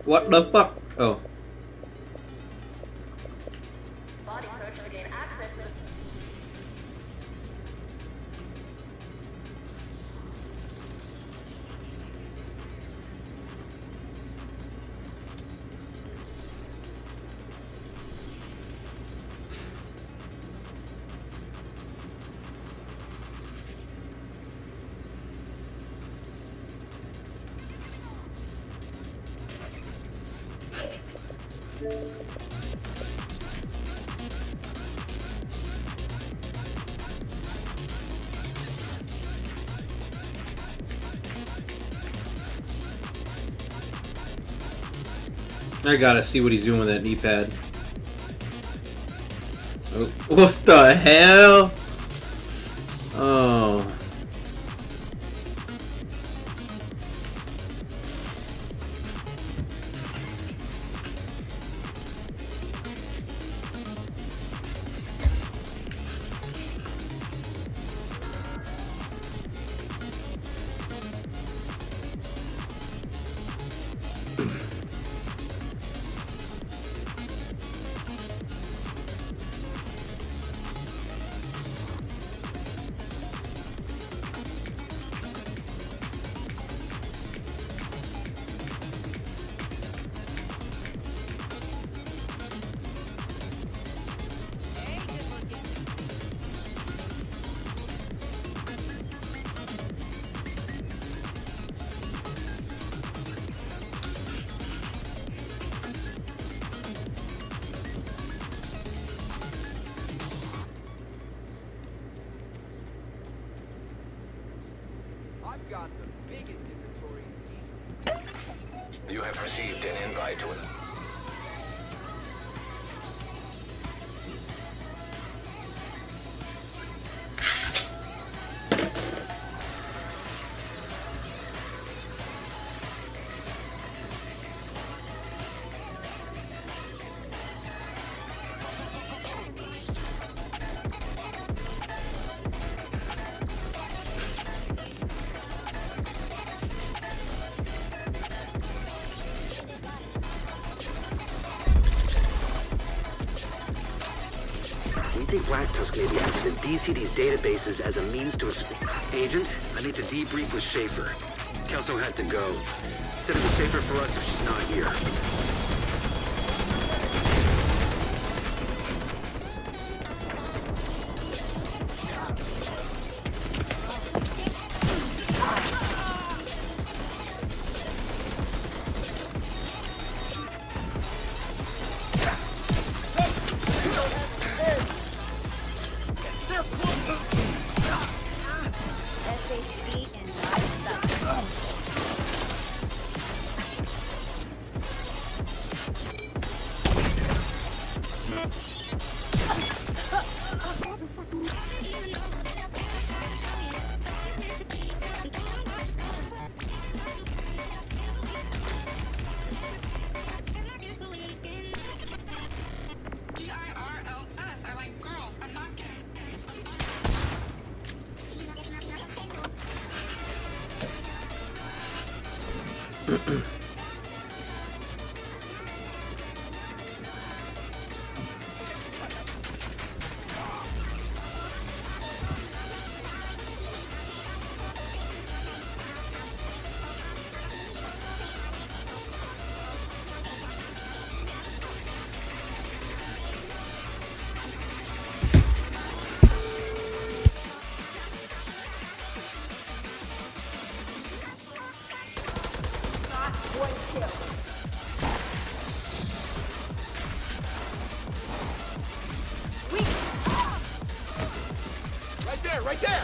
What the fuck? Oh. I gotta see what he's doing with that knee pad. Oh, what the hell? Oh. Got the biggest inventory in DC. You have received an invite to an... We think Black Tusk may be active in DCD's databases as a means to... Agent, I need to debrief with Schaefer. Kelso had to go. Said it was safer for us if she's not here. Right there!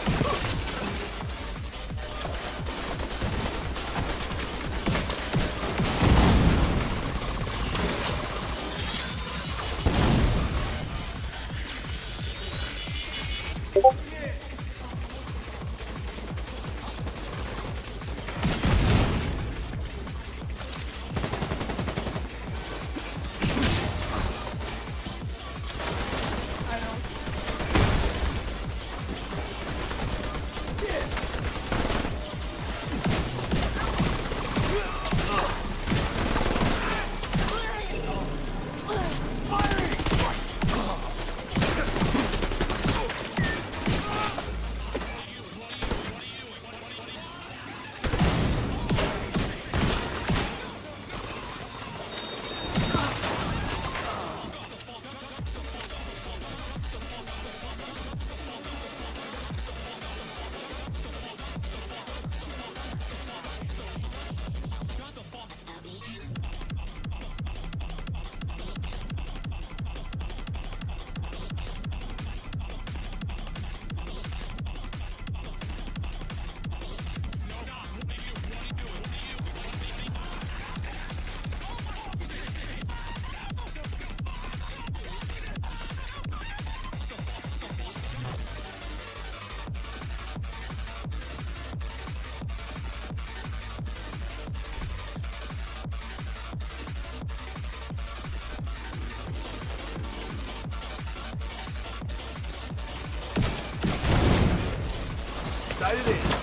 Sighted in.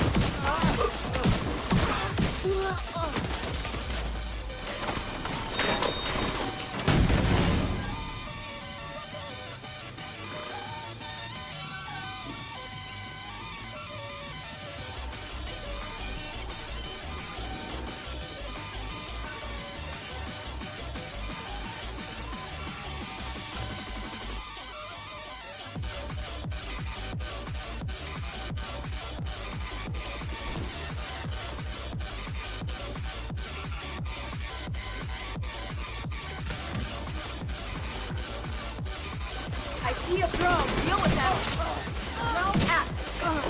I see a drone. Deal with that. No,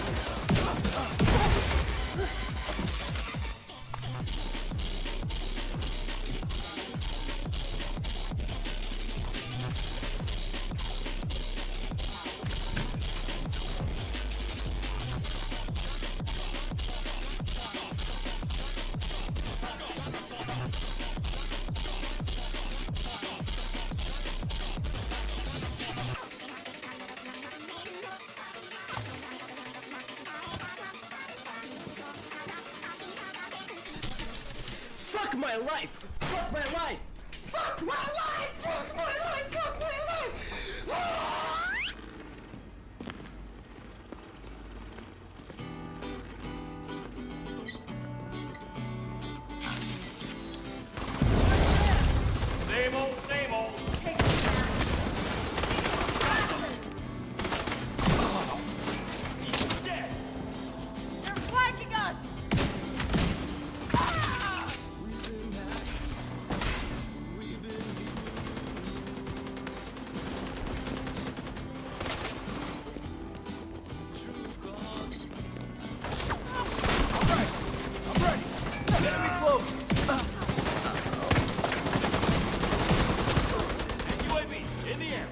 Fuck my life! Fuck my life! Fuck my life! Fuck my life! Fuck my life! Ah! Same old, same old. take it back. Dead. They're flanking us. I'm ready. Enemy close. UAV in the air.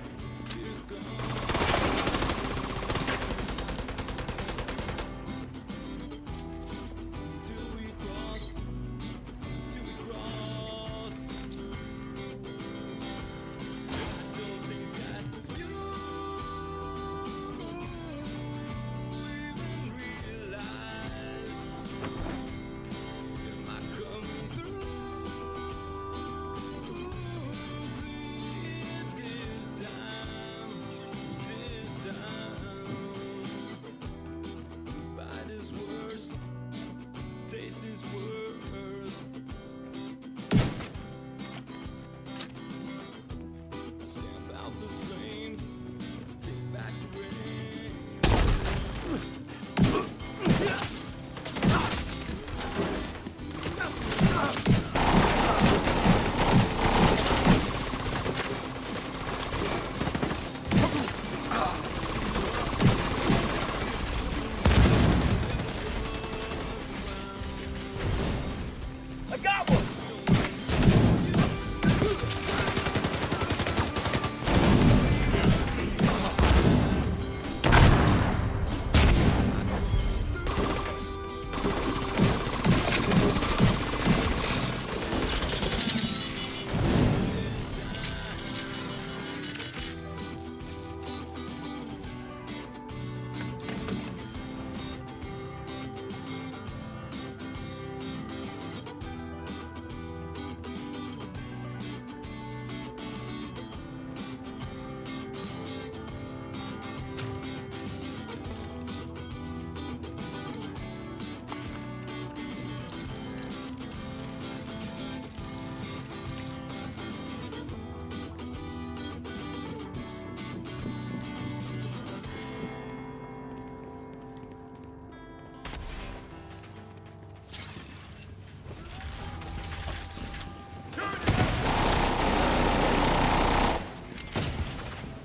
I got one.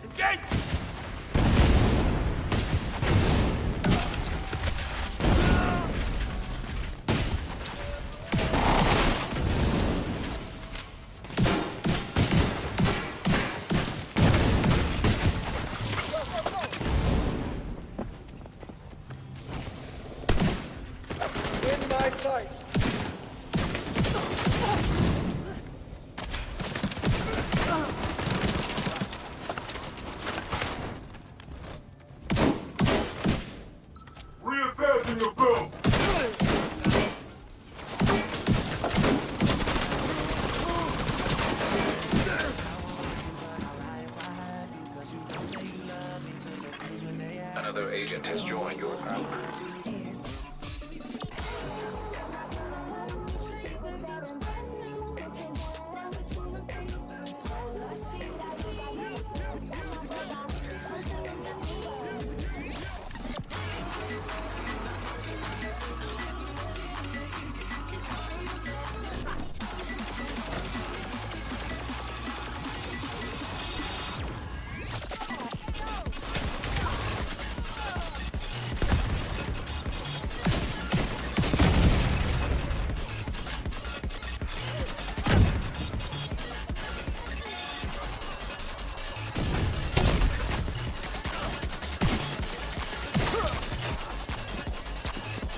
Engage! In my sight. Reattaching your Another agent has joined your group.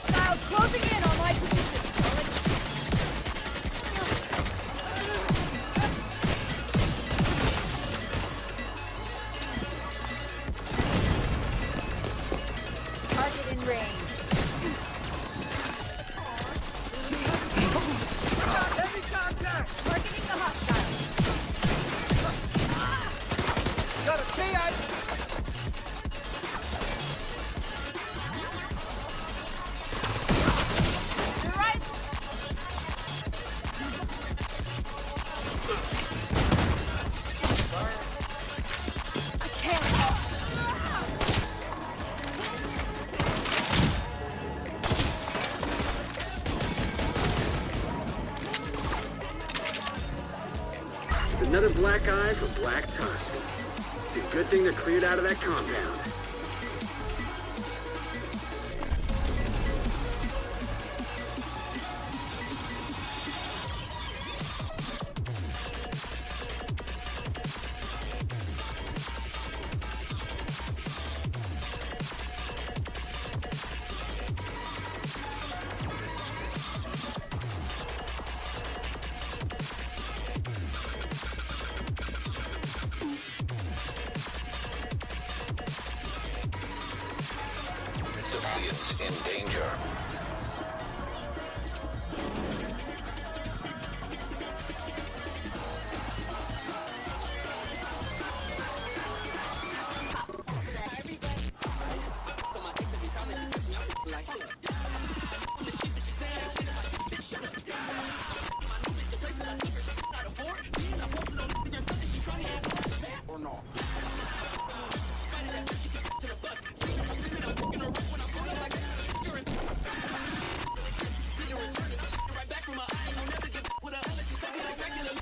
Styles closing in on my position. Target in range. Heavy contact! Targeting the hostile. Got a PI! You're right. I can't. It's another black eye for Black Tusk. It's a good thing they're cleared out of that compound. Civilians in danger.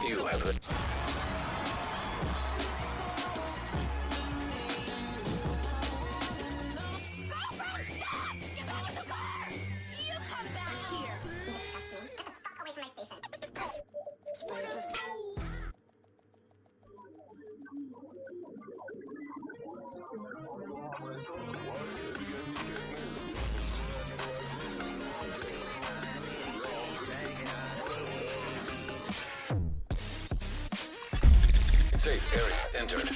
You have the... You come back here! Disgust me. Get the fuck away from my station. Safe area entered.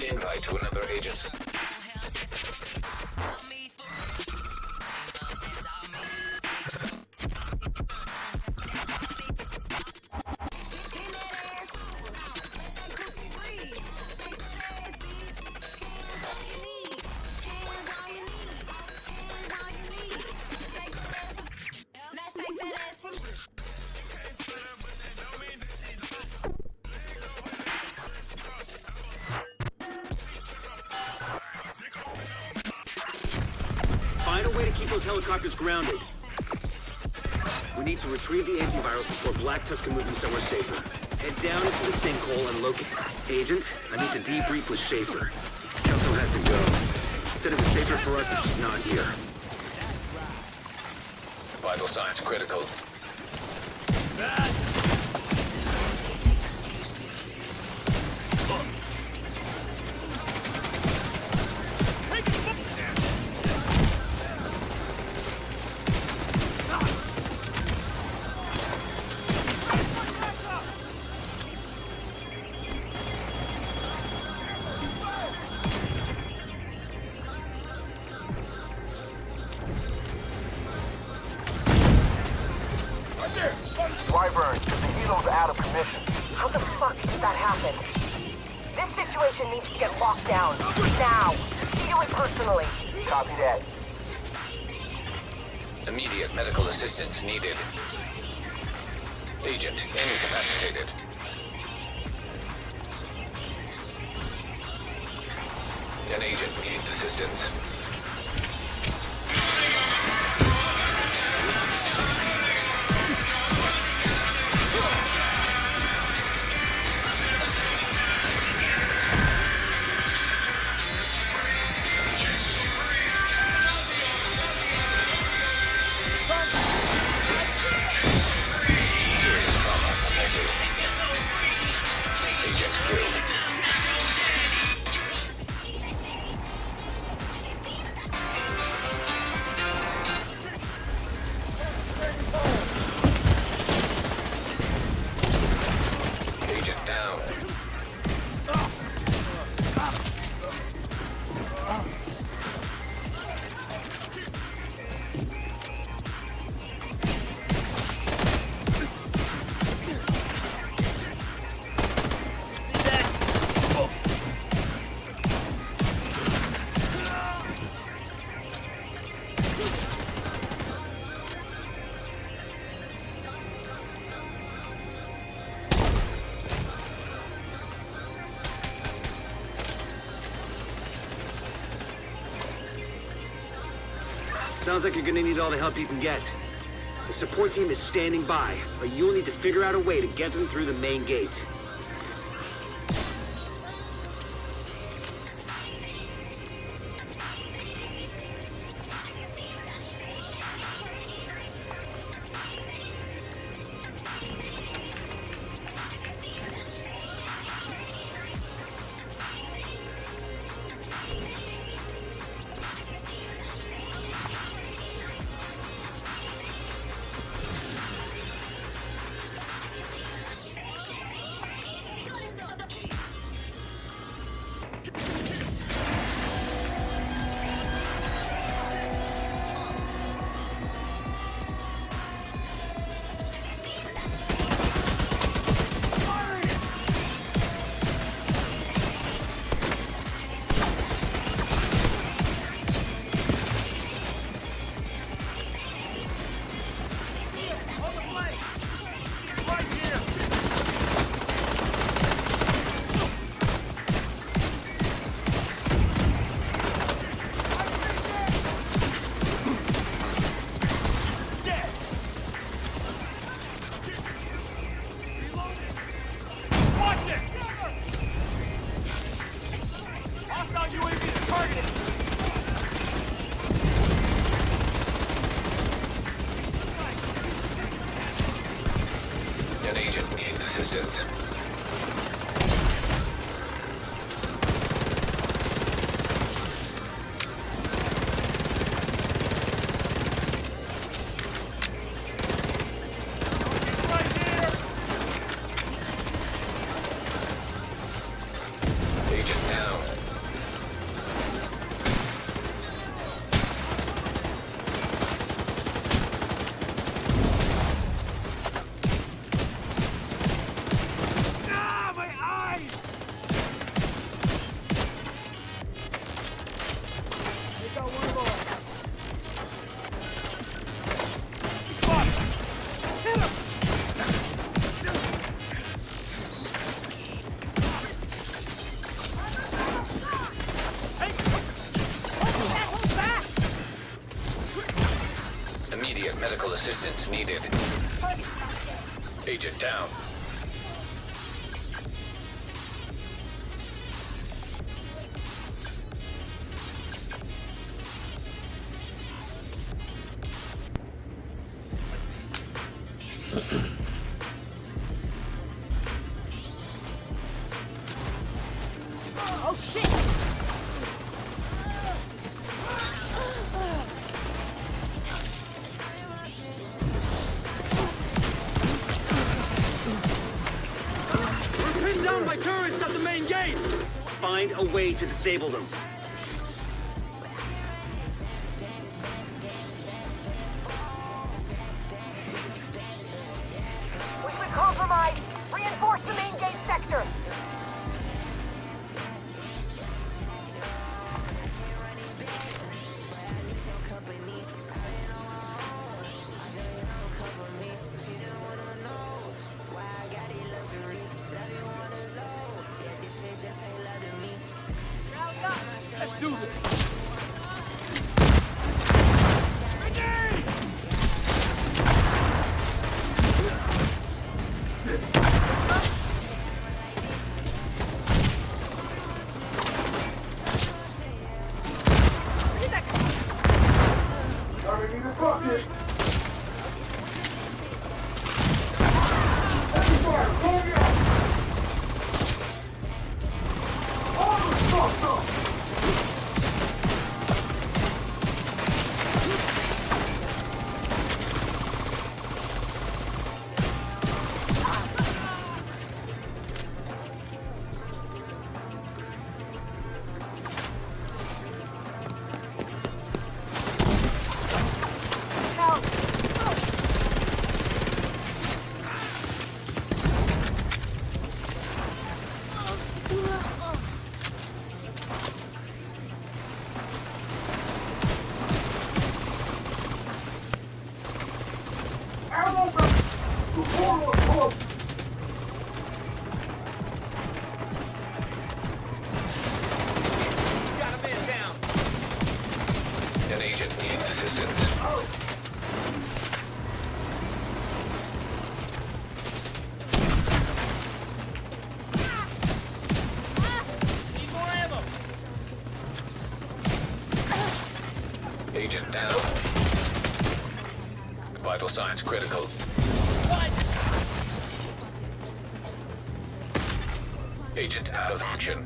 Invite to another agent. Find a way to keep those helicopters grounded. We need to retrieve the antivirus before Black Tusk can move them somewhere safer. Head down into the sinkhole and locate... Agent, I need to debrief with Schaefer. Kelso has to go. Said it was safer for us if she's not here. Vital signs critical. Wyvern, the helo's out of commission. How the fuck did that happen? This situation needs to get locked down. Now. Do it personally. Copy that. Immediate medical assistance needed. Agent incapacitated. An agent needs assistance. Agent down. Sounds like you're gonna need all the help you can get. The support team is standing by, but you'll need to figure out a way to get them through the main gate. An agent needs assistance. Agent down. Immediate medical assistance needed. Agent down. Oh shit! We're pinned down by turrets at the main gate! Find a way to disable them. Got a man down. An agent needs assistance. Need more ammo. Agent down. Vital signs critical. Agent out of action.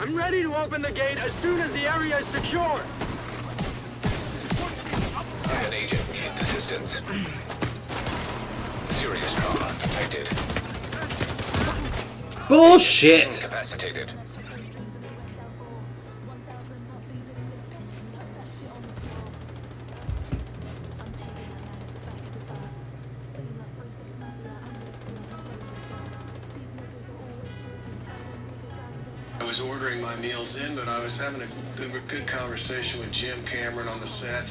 I'm ready to open the gate as soon as the area is secure. An agent needs assistance. Serious trauma detected. Bullshit! Incapacitated. I was ordering my meals in, but I was having a good conversation with Jim Cameron on the set.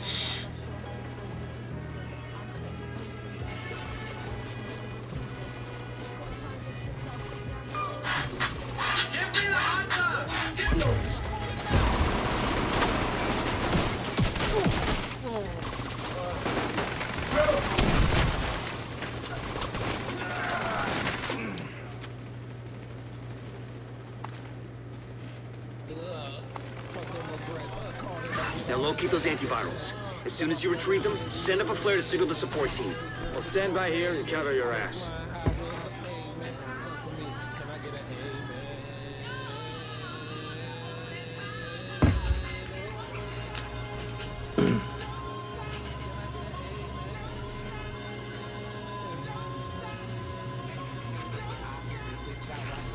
Now locate those antivirals. As soon as you retrieve them, send up a flare to signal the support team. I'll stand by here and cover your ass.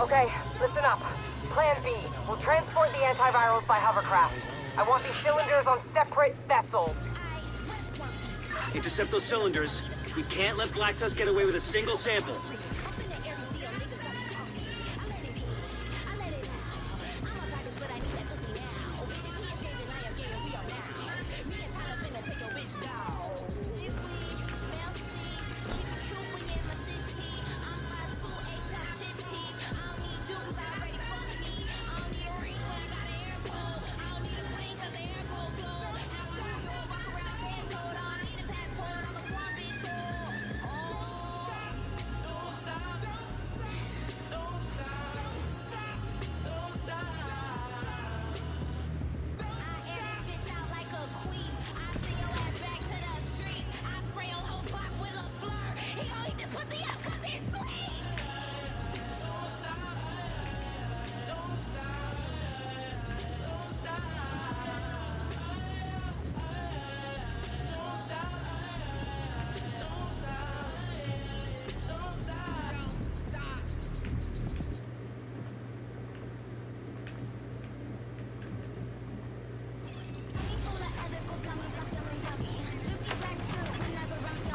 Okay, listen up. Plan B. We'll transport the antivirals by hovercraft. I want these cylinders on separate vessels. Intercept those cylinders. We can't let Black Tusk get away with a single sample.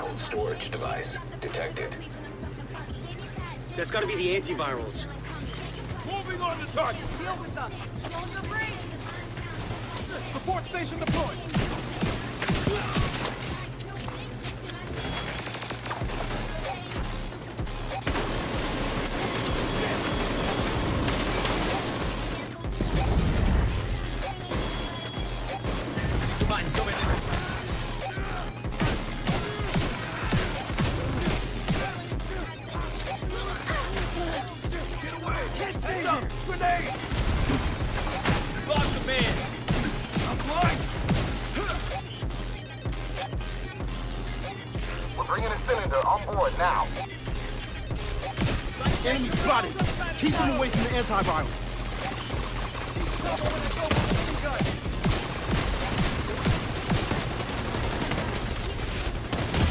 cold storage device detected. That's gotta be the antivirals. Moving on to target. Deal with them. Cylinder break. Support station deployed. Come on, go in. Get away! Hands up! Grenade! Lost the man! I'm blind! We're bringing a cylinder on board now. Enemy spotted. Keep them away from the antiviral.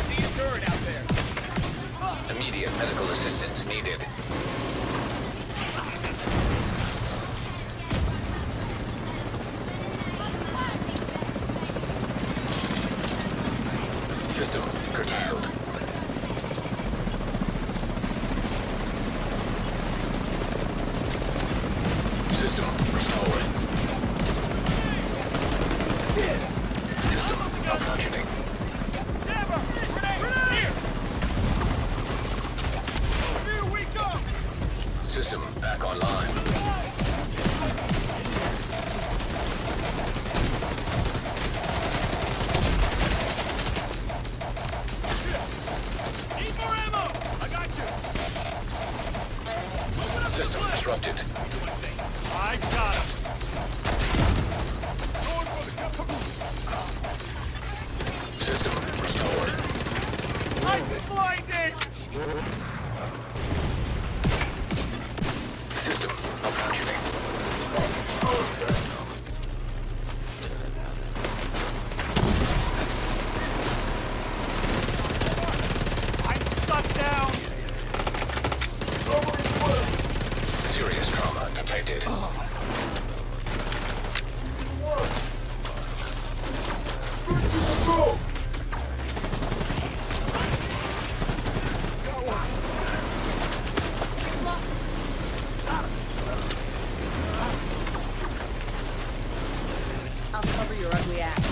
See a turret out there. Immediate medical assistance needed. System curtailed. System restored. System malfunctioning. Never! Grenade! Here! Here we go! System back online. Need more ammo! I got you! System disrupted. I got him! Going for the caboose! System restored. I'm blinded! System malfunctioning. I'm stuck down! Serious trauma detected. I'll cover your ugly ass.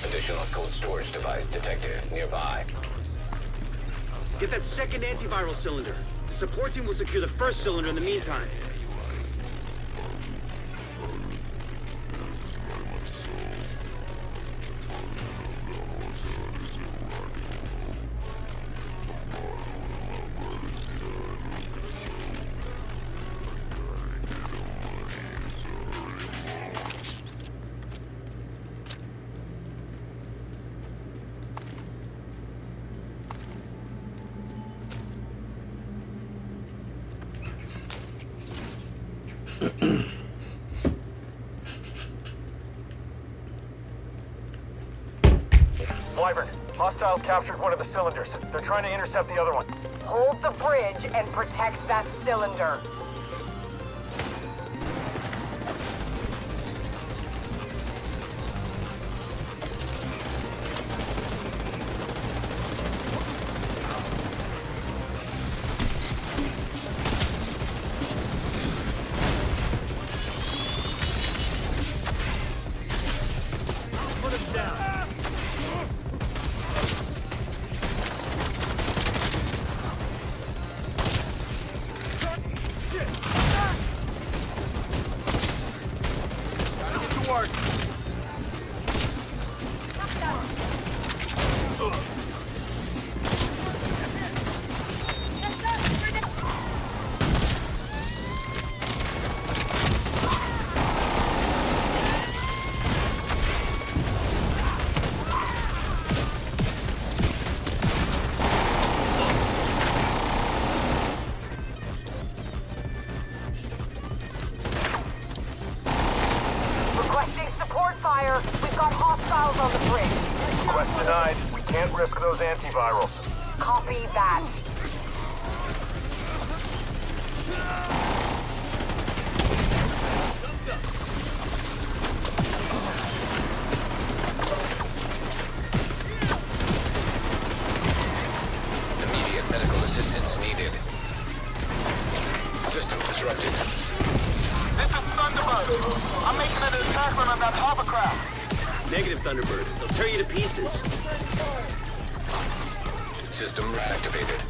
Additional cold storage device detected nearby. Get that second antiviral cylinder. Support team will secure the first cylinder in the meantime. Wyvern, hostiles captured one of the cylinders. They're trying to intercept the other one. Hold the bridge and protect that cylinder. Put him down! Shit! Can't risk those antivirals. Copy that. Immediate medical assistance needed. System disrupted. This is Thunderbird. I'm making an attack run on that hovercraft. Negative, Thunderbird. They'll tear you to pieces. System reactivated.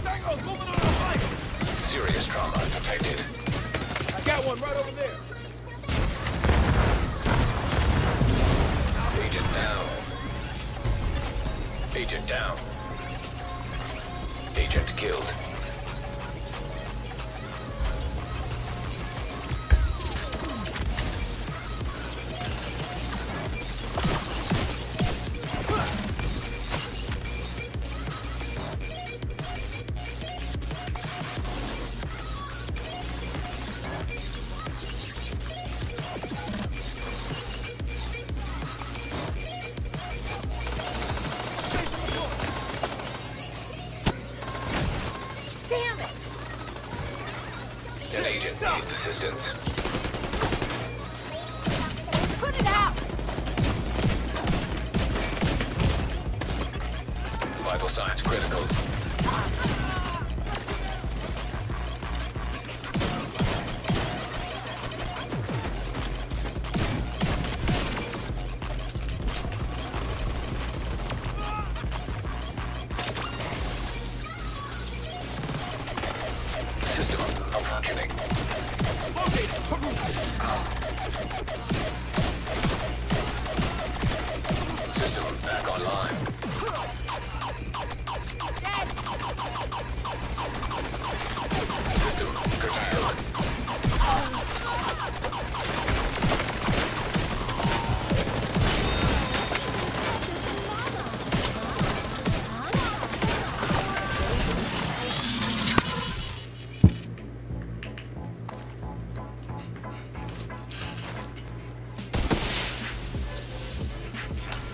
Tango's moving on our right. Serious trauma detected. I got one right over there. Agent down. Agent down. Agent killed. Damn it! An agent needs assistance. Put it out! Vital signs critical. System malfunctioning. System back online. System curtailed.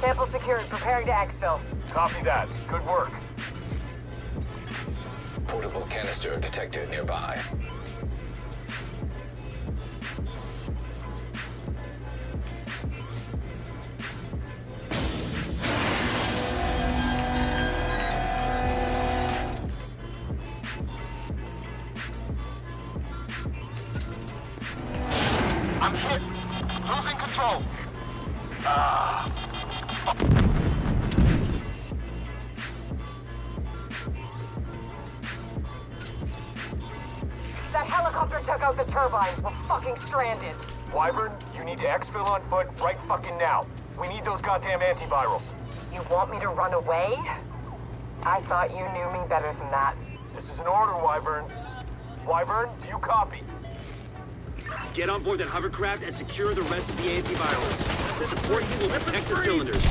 Sample secured. Preparing to exfil. Copy that. Good work. Portable canister detected nearby. I'm hit. Losing control. That helicopter took out the turbines. We're fucking stranded. Wyvern, you need to exfil on foot right fucking now. We need those goddamn antivirals. You want me to run away? I thought you knew me better than that. This is an order, Wyvern. Wyvern, do you copy? Get on board that hovercraft and secure the rest of the antivirals. The support team will protect the cylinders.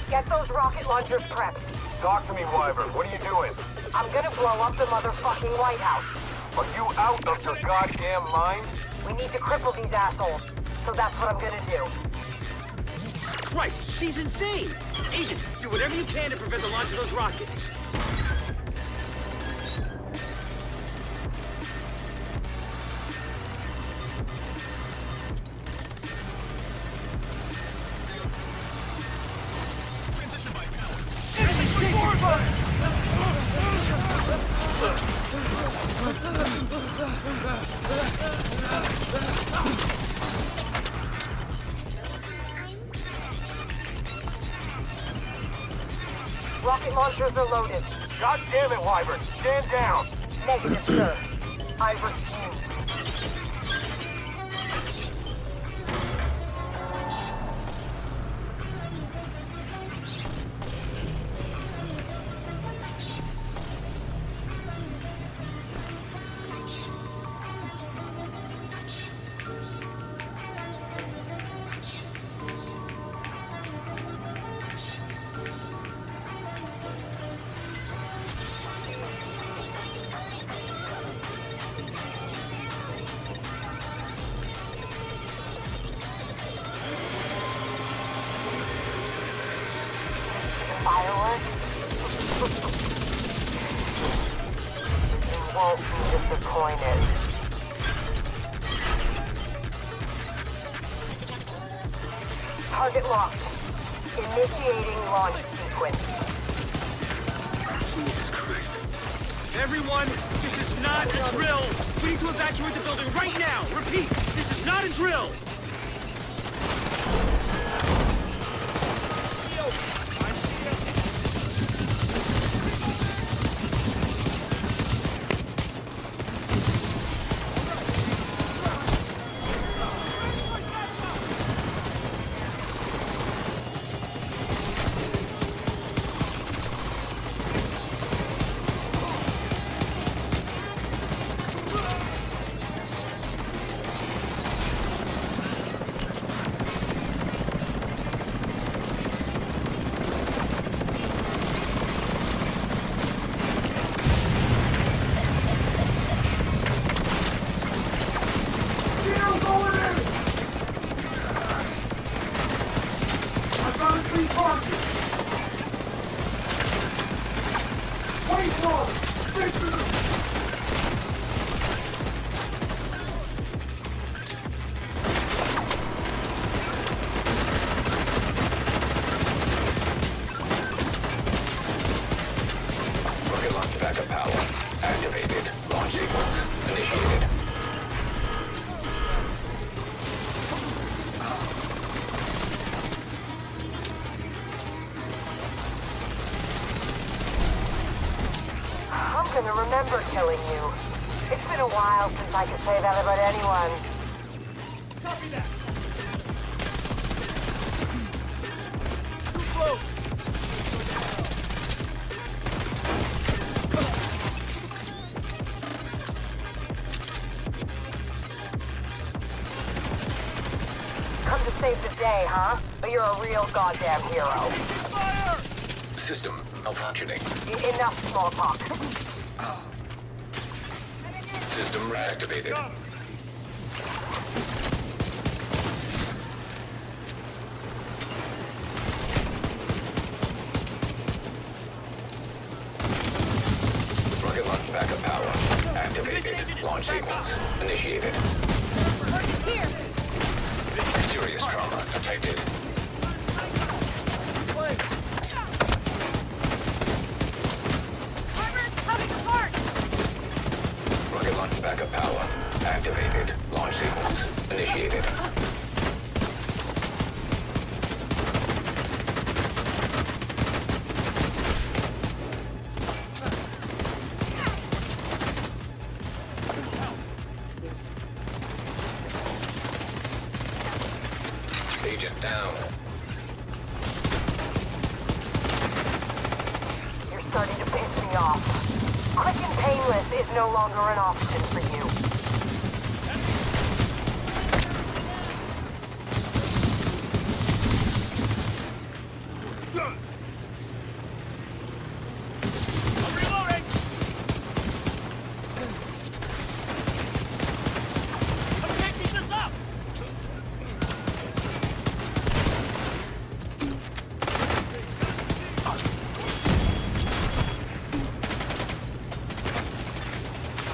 Get those rocket launchers prepped. Talk to me, Wyvern. What are you doing? I'm gonna blow up the motherfucking White House. Are you out of your goddamn mind? We need to cripple these assholes. So that's what I'm gonna do. Right, she's insane! Agent, do whatever you can to prevent the launch of those rockets. Rocket launchers are loaded. God damn it, Wyvern. Stand down. Negative, sir. I refuse. Fireworks? You won't be disappointed. Target locked. Initiating launch sequence. Jesus Christ. Everyone, this is not a drill! We need to evacuate the building right now! Repeat, this is not a drill! Rocket launch backup power activated. Launch sequence initiated. I'm gonna remember killing you. It's been a while since I could say that about anyone. Copy that. Too close. Come to save the day, huh? But you're a real goddamn hero. Fire! System malfunctioning. Enough small talk. System reactivated. Rocket launch backup power activated. Launch sequence initiated. Serious trauma detected. Armor coming apart! backup power activated. Launch sequence initiated. Agent down. You're starting to piss me off. Quick and painless is no longer an option for you. I'm reloading! I'm taking this up!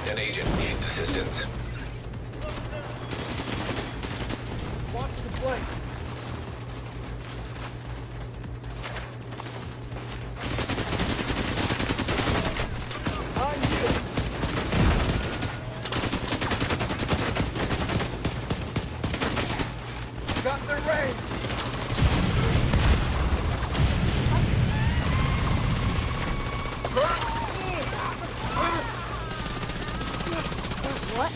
An agent needs assistance. Watch the flanks. On you. Got the range. What?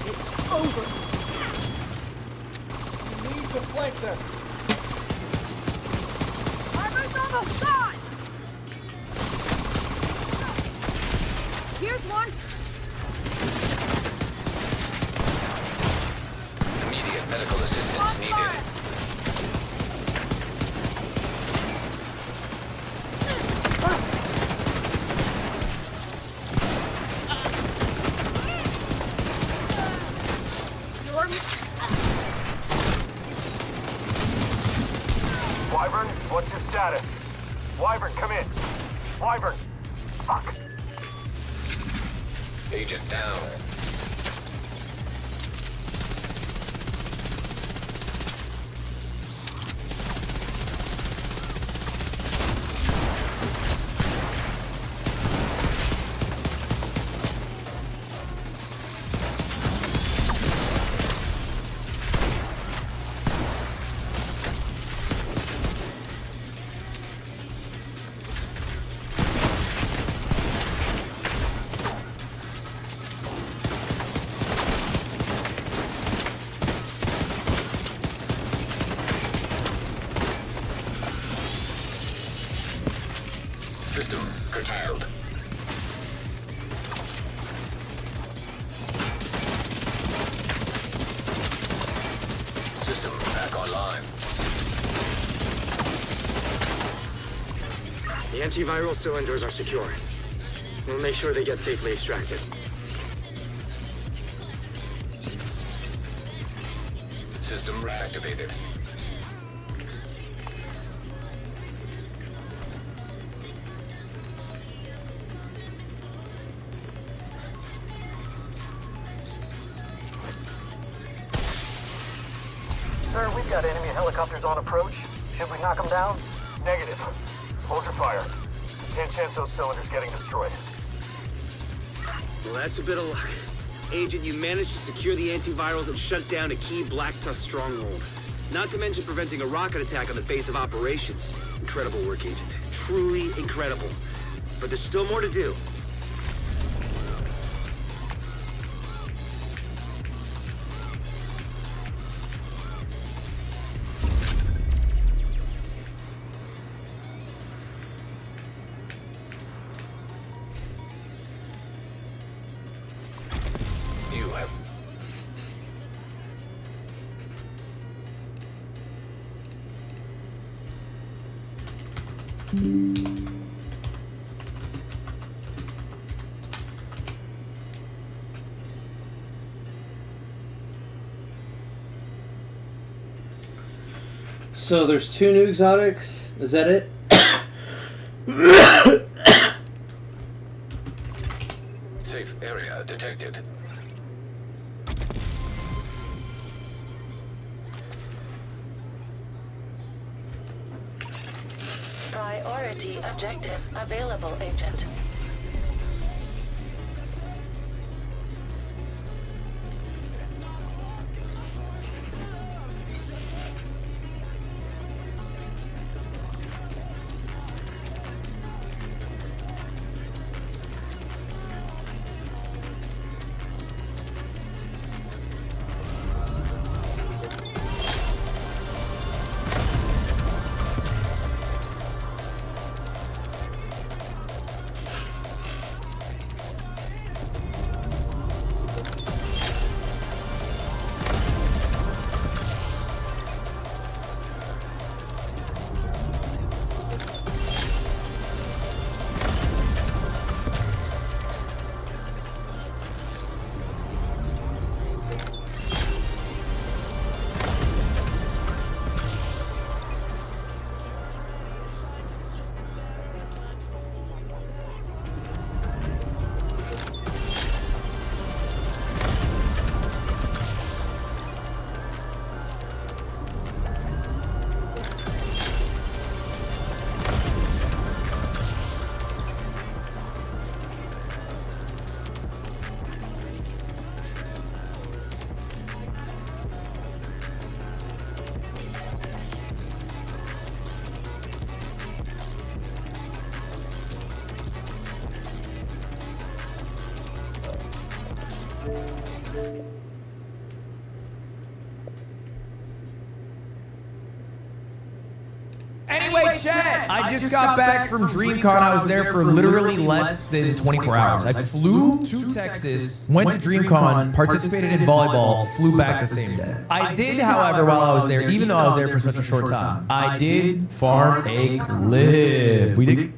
It's over. You need to flank them. Armor's almost gone! Here's one. Immediate medical assistance needed. Wyvern, what's your status? Wyvern, come in. Wyvern! Fuck! Agent down. System curtailed. System back online. The antiviral cylinders are secure. We'll make sure they get safely extracted. System reactivated. Sir, we've got enemy helicopters on approach. Should we knock them down? Negative. Hold your fire. Can't chance those cylinders getting destroyed. Well, that's a bit of luck. Agent, you managed to secure the antivirals and shut down a key Black Tusk stronghold. Not to mention preventing a rocket attack on the base of operations. Incredible work, Agent. Truly incredible. But there's still more to do. You have So there's 2 new exotics. Is that it? safe area detected. Priority objective available, Agent. Anyway, chat, I just got back from DreamCon. I was there for literally less than 24 hours. I flew to Texas, went to DreamCon, participated in volleyball, flew back the same day. I did, however, while I was there, even though I was there for such a short time, I did farm a clip. We did.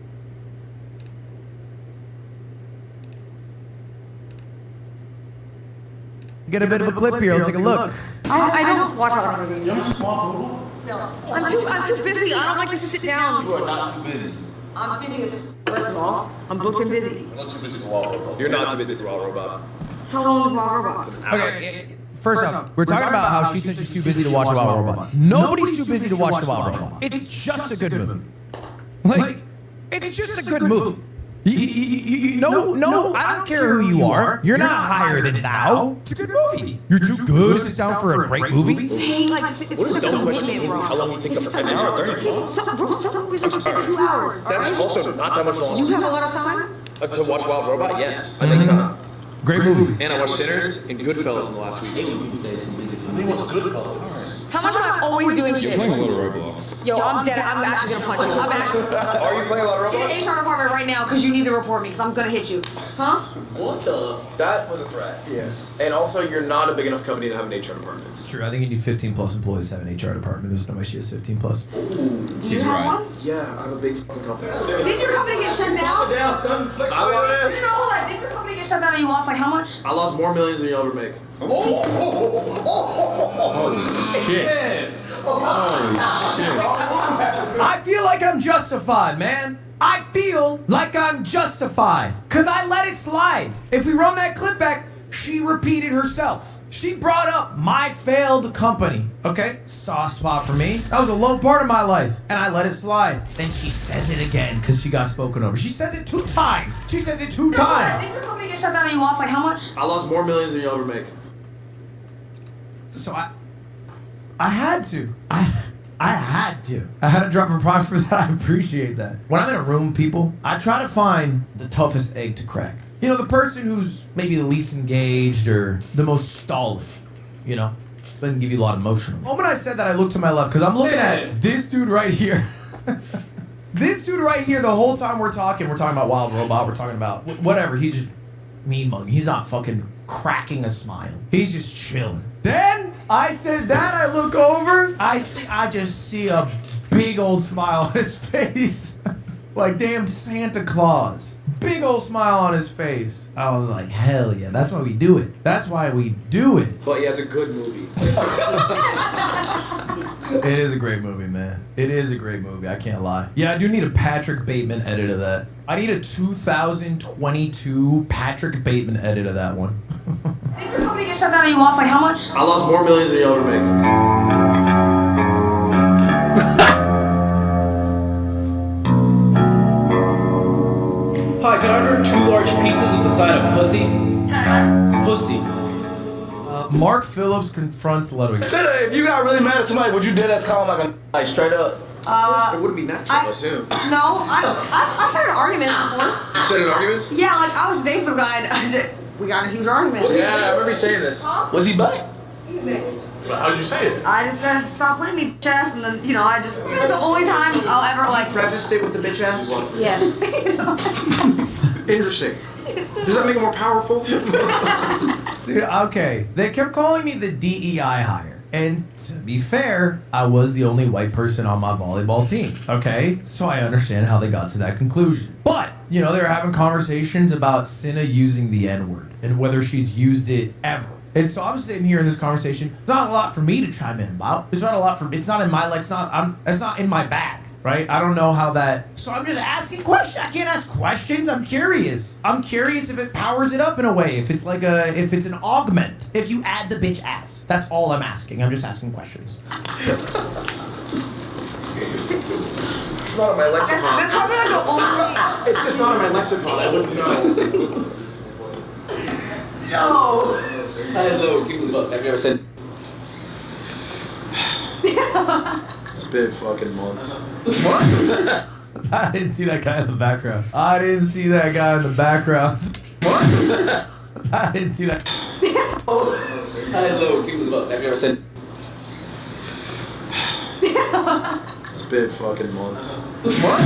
Get a bit of a clip here. Let's take a look. I don't watch horror movies. No. I'm too busy. I don't like to sit down. You are not too busy. I'm busy as first of all. I'm booked and busy. You're not too busy for Wild Robot. You're not too busy for Wild Robot. How long is Wild Robot? Okay, first off, we're talking about how she said she's too busy to watch the Wild Robot. Nobody's too busy to watch the Wild Robot. It's just a good movie. Like, it's just a good movie. No, I don't care who you are. You're not higher than thou. It's a good movie. You're too good to sit down for a great movie. Hey, like, it's What is a dumb question? How long do you think of an hour? 30 minutes? Some movies are 2 hours. That's also not that much longer. You have a lot of time? To watch Wild Robot? Yes. I think time. Great movie. And I watched Sinners and Goodfellas in the last week. They want Goodfellas. How much am I always doing shit? playing a lot of Roblox. Yo, I'm dead. I'm actually gonna punch you. I'm actually. Are you playing a lot of Get Roblox? an HR department right now because you need to report me because I'm gonna hit you. Huh? What the? That was a threat. Yes. And also, you're not a big enough company to have an HR department. It's true. I think you need 15 plus employees to have an HR department. There's no way she has 15 plus. Do you have one? Yeah, I have a big fucking company. Did your company get shut down? I You know, hold on. Did your company get shut down and you lost like how much? I lost more millions than you'll ever make. I feel like I'm justified, man. I feel like I'm justified. Cause I let it slide. If we run that clip back, she repeated herself. She brought up my failed company. Okay? Soft spot for me. That was a low part of my life. And I let it slide. Then she says it again because she got spoken over. She says it 2 times. She says it 2 times. Did your company get shut down and you lost like how much? I lost more millions than you'll ever make. So I had to. I had to. I had to drop a prime for that. I appreciate that. When I'm in a room with people, I try to find the toughest egg to crack. You know, the person who's maybe the least engaged or the most stolid, you know? Doesn't give you a lot emotionally. The moment I said that, I looked to my left because I'm looking at this dude right here. This dude right here, the whole time we're talking about Wild Robot, we're talking about whatever. He's just mean mugging. He's not fucking cracking a smile. He's just chilling. Then I said that, I look over, I just see a big old smile on his face. Like damn Santa Claus. Big old smile on his face. I was like, hell yeah, that's why we do it. That's why we do it. But yeah, it's a good movie. It is a great movie, man. It is a great movie, I can't lie. Yeah, I do need a Patrick Bateman edit of that. I need a 2022 Patrick Bateman edit of that one. Did your company get shut down and you lost like how much? I lost more millions than you'll ever make. large pizzas with the sign of pussy? Pussy. Mark Phillips confronts Ludwig. Cinna, if you got really mad at somebody, would you dead ass call him like straight up? It wouldn't be natural, I assume. No, I started arguments before. You started arguments? Yeah, like I was dating some guy and we got in a huge argument. Yeah, I remember you saying this. Huh? Was he bi? He's mixed. How'd you say it? I just said, stop playing me, bitch ass, and then, you know, I just, the only time I'll ever, like... Preface it with the bitch ass? Yes. Interesting. Does that make it more powerful? Dude, okay. They kept calling me the DEI hire. And to be fair, I was the only white person on my volleyball team, okay? So I understand how they got to that conclusion. But, you know, they were having conversations about Cinna using the N-word and whether she's used it ever. And so I'm sitting here in this conversation, not a lot for me to chime in about. It's not a lot for, it's not in my, like, it's not in my bag, right? I don't know how that, so I'm just asking questions. I can't ask questions, I'm curious. I'm curious if it powers it up in a way, if it's like if it's an augment, if you add the bitch ass. That's all I'm asking, I'm just asking questions. It's not on my lexicon. That's probably like the only... It's just not on my lexicon, I wouldn't know. No! Hello, keep it up. Have you ever said... It's been fucking months. What? I didn't see that guy in the background. I didn't see that guy in the background. What? I didn't see that. Hello, keep it up. Have you ever said... It's been fucking months. What?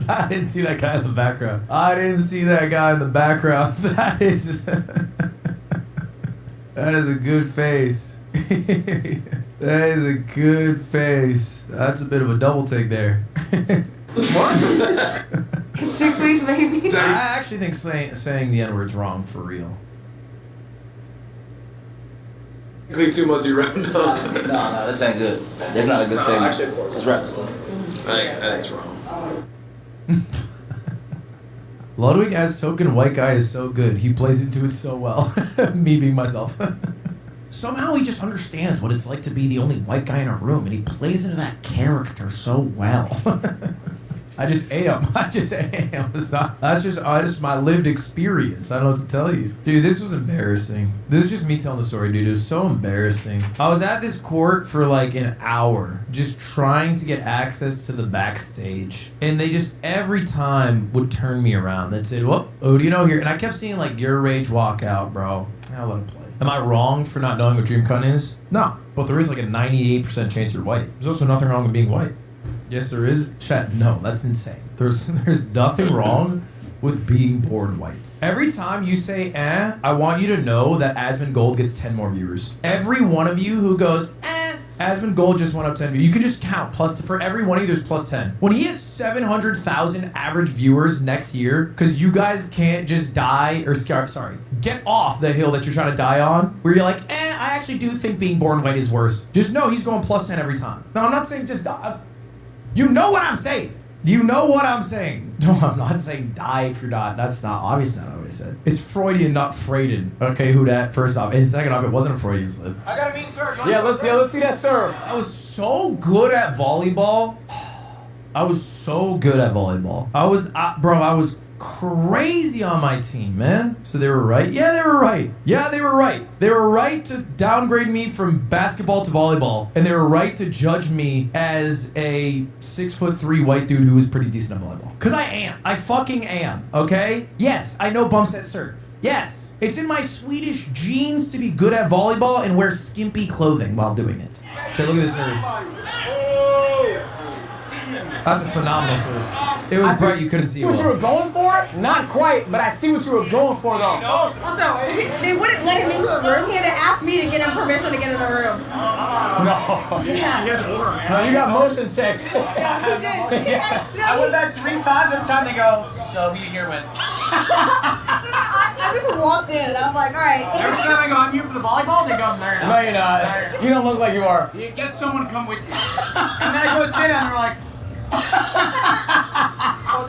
I didn't see that guy in the background. I didn't see that guy in the background. That is... That is a good face. That is a good face. That's a bit of a double take there. What? 6 weeks, baby. I actually think saying the N-word's wrong for real. Clean 2 months, you round up. No, this ain't good. That's not a good statement. Actually, of course. Let's wrap this up. I think it's wrong. Ludwig as token white guy is so good. He plays into it so well. Me being myself. Somehow he just understands what it's like to be the only white guy in a room, and he plays into that character so well. I just am. It's not. That's just my lived experience. I don't know what to tell you. Dude, this was embarrassing. This is just me telling the story, dude. It was so embarrassing. I was at this court for like an hour, just trying to get access to the backstage. And they just every time would turn me around. They'd say, "Well, oh, do you know here?" And I kept seeing like your rage walk out, bro. I'll let him play. Am I wrong for not knowing what DreamCon is? No. But there is like a 98% chance you're white. There's also nothing wrong with being white. Yes, there is. Chat, no, that's insane. There's nothing wrong with being born white. Every time you say, I want you to know that Asmund Gold gets 10 more viewers. Every one of you who goes, Asmund Gold just went up 10 viewers. You can just count. For every one of you, there's plus 10. When he has 700,000 average viewers next year, because you guys can't just die, or get off the hill that you're trying to die on, where you're like, I actually do think being born white is worse. Just know he's going plus 10 every time. No, I'm not saying just die. You know what I'm saying. You know what I'm saying. No, I'm not saying die if you're not. That's not, obviously not what I said. It's Freudian, not Freuden. Okay, who dat? First off. And second off, it wasn't a Freudian slip. I got a mean serve. Yeah, let's see that serve. I was so good at volleyball. I was so good at volleyball. I was crazy on my team, man. So they were right? Yeah, they were right. Yeah, they were right. They were right to downgrade me from basketball to volleyball. And they were right to judge me as a 6'3" white dude who was pretty decent at volleyball. Because I am. I fucking am, okay? Yes, I know bump set serve. Yes, it's in my Swedish genes to be good at volleyball and wear skimpy clothing while doing it. So look at this serve. That's a phenomenal serve. It was bright, you couldn't see it what well. you were going for? Not quite, but I see what you were going for, though. Also, they wouldn't let him into a room. He had to ask me to get him permission to get in the room. No. Yeah. You guys order, man. No, you got motion checks. Yeah, he did. Yeah. I went back 3 times. Every time they go, so who you here with? I just walked in and I was like, all right. Every time I go, I'm here for the volleyball, they go, no, you're not. You don't look like you are. You get someone to come with you. And then I go sit down and they're like, what's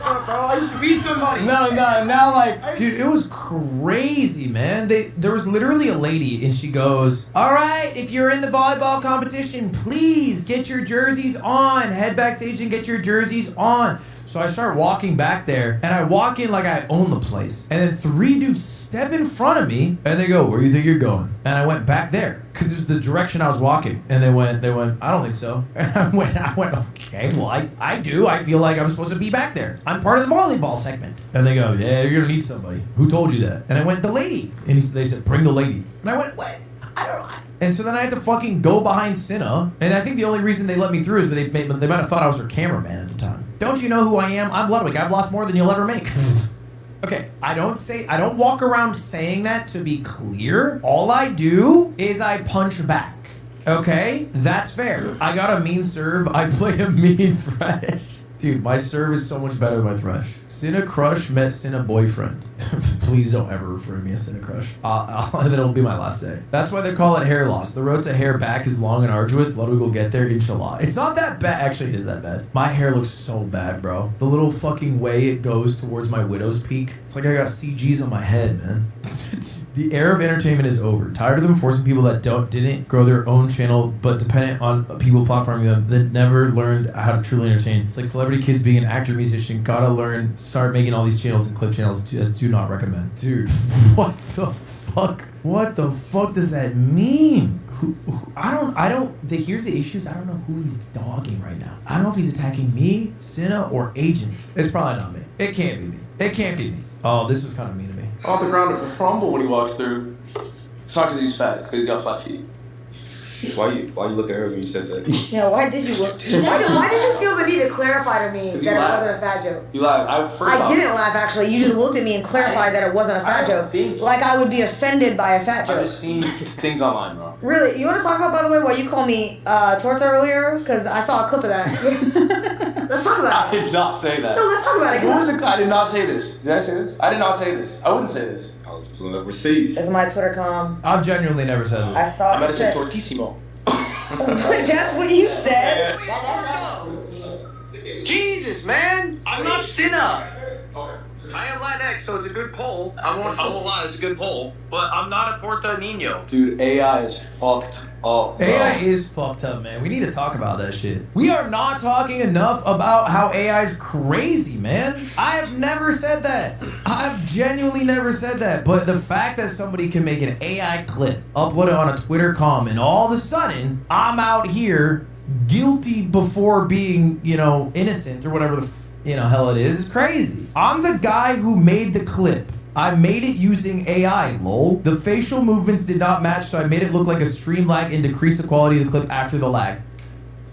up, bro? I used to be somebody. No, now like... Dude, it was crazy, man. There was literally a lady and she goes, all right, if you're in the volleyball competition, please get your jerseys on. Head backstage and get your jerseys on. So I start walking back there, and I walk in like I own the place. And then 3 dudes step in front of me, and they go, "Where do you think you're going?" And I went back there, because it was the direction I was walking. And they went, "I don't think so." And I went, "Okay, well, I do. I feel like I'm supposed to be back there. I'm part of the volleyball segment." And they go, "Yeah, you're gonna need somebody." "Who told you that?" And I went, "The lady." And they said, "Bring the lady." And I went, "What? I don't know." And so then I had to fucking go behind Cinna. And I think the only reason they let me through is they might have thought I was her cameraman at the time. Don't you know who I am? I'm Ludwig. I've lost more than you'll ever make. Okay, I don't walk around saying that to be clear. All I do is I punch back. Okay? That's fair. I got a mean serve. I play a mean Thresh. Dude, my serve is so much better than my Thresh. Cinna Crush met Cinna Boyfriend. Please don't ever refer to me as Cinna Crush. That'll be my last day. That's why they call it hair loss. The road to hair back is long and arduous. Ludwig will get there, inshallah. It's not that bad. Actually, it is that bad. My hair looks so bad, bro. The little fucking way it goes towards my widow's peak. It's like I got CGs on my head, man. The era of entertainment is over. Tired of them forcing people that didn't grow their own channel but dependent on people platforming them that never learned how to truly entertain. It's like celebrity kids being an actor, musician. Gotta learn, start making all these channels and clip channels. Do not recommend. Dude, what the fuck? What the fuck does that mean? Here's the issues. I don't know who he's dogging right now. I don't know if he's attacking me, Cinna, or Agent. It's probably not me. It can't be me. It can't be me. Oh, this was kind of mean to me. Off the ground will crumble when he walks through. It's not because he's fat, because he's got flat feet. Why you look at her when you said that? Yeah, why did you look? Why did you feel the need to clarify to me that it wasn't a fat joke? You laughed. I didn't laugh, actually. You just looked at me and clarified that it wasn't a fat joke. Like I would be offended by a fat joke. I've just seen things online, bro. Really? You want to talk about, by the way, why you called me torta earlier? Because I saw a clip of that. Let's talk about it. I did not say that. No, let's talk about it. What was it? I did not say this. Did I say this? I did not say this. I wouldn't say this. I was pulling up receipts. It's my Twitter com. I've genuinely never said this. I saw I'm about to say tortissimo. That's what you said. Jesus, man! I'm not Cinna. I am Latinx, so it's a good poll. I won't lie, it's a good poll. But I'm not a Porta Nino. Dude, AI is fucked up. Bro. AI is fucked up, man. We need to talk about that shit. We are not talking enough about how AI is crazy, man. I have never said that. I've genuinely never said that. But the fact that somebody can make an AI clip, upload it on a Twitter com, and all of a sudden, I'm out here guilty before being, innocent or whatever the hell it is crazy. I'm the guy who made the clip. I made it using AI, lol. The facial movements did not match, so I made it look like a stream lag and decreased the quality of the clip after the lag.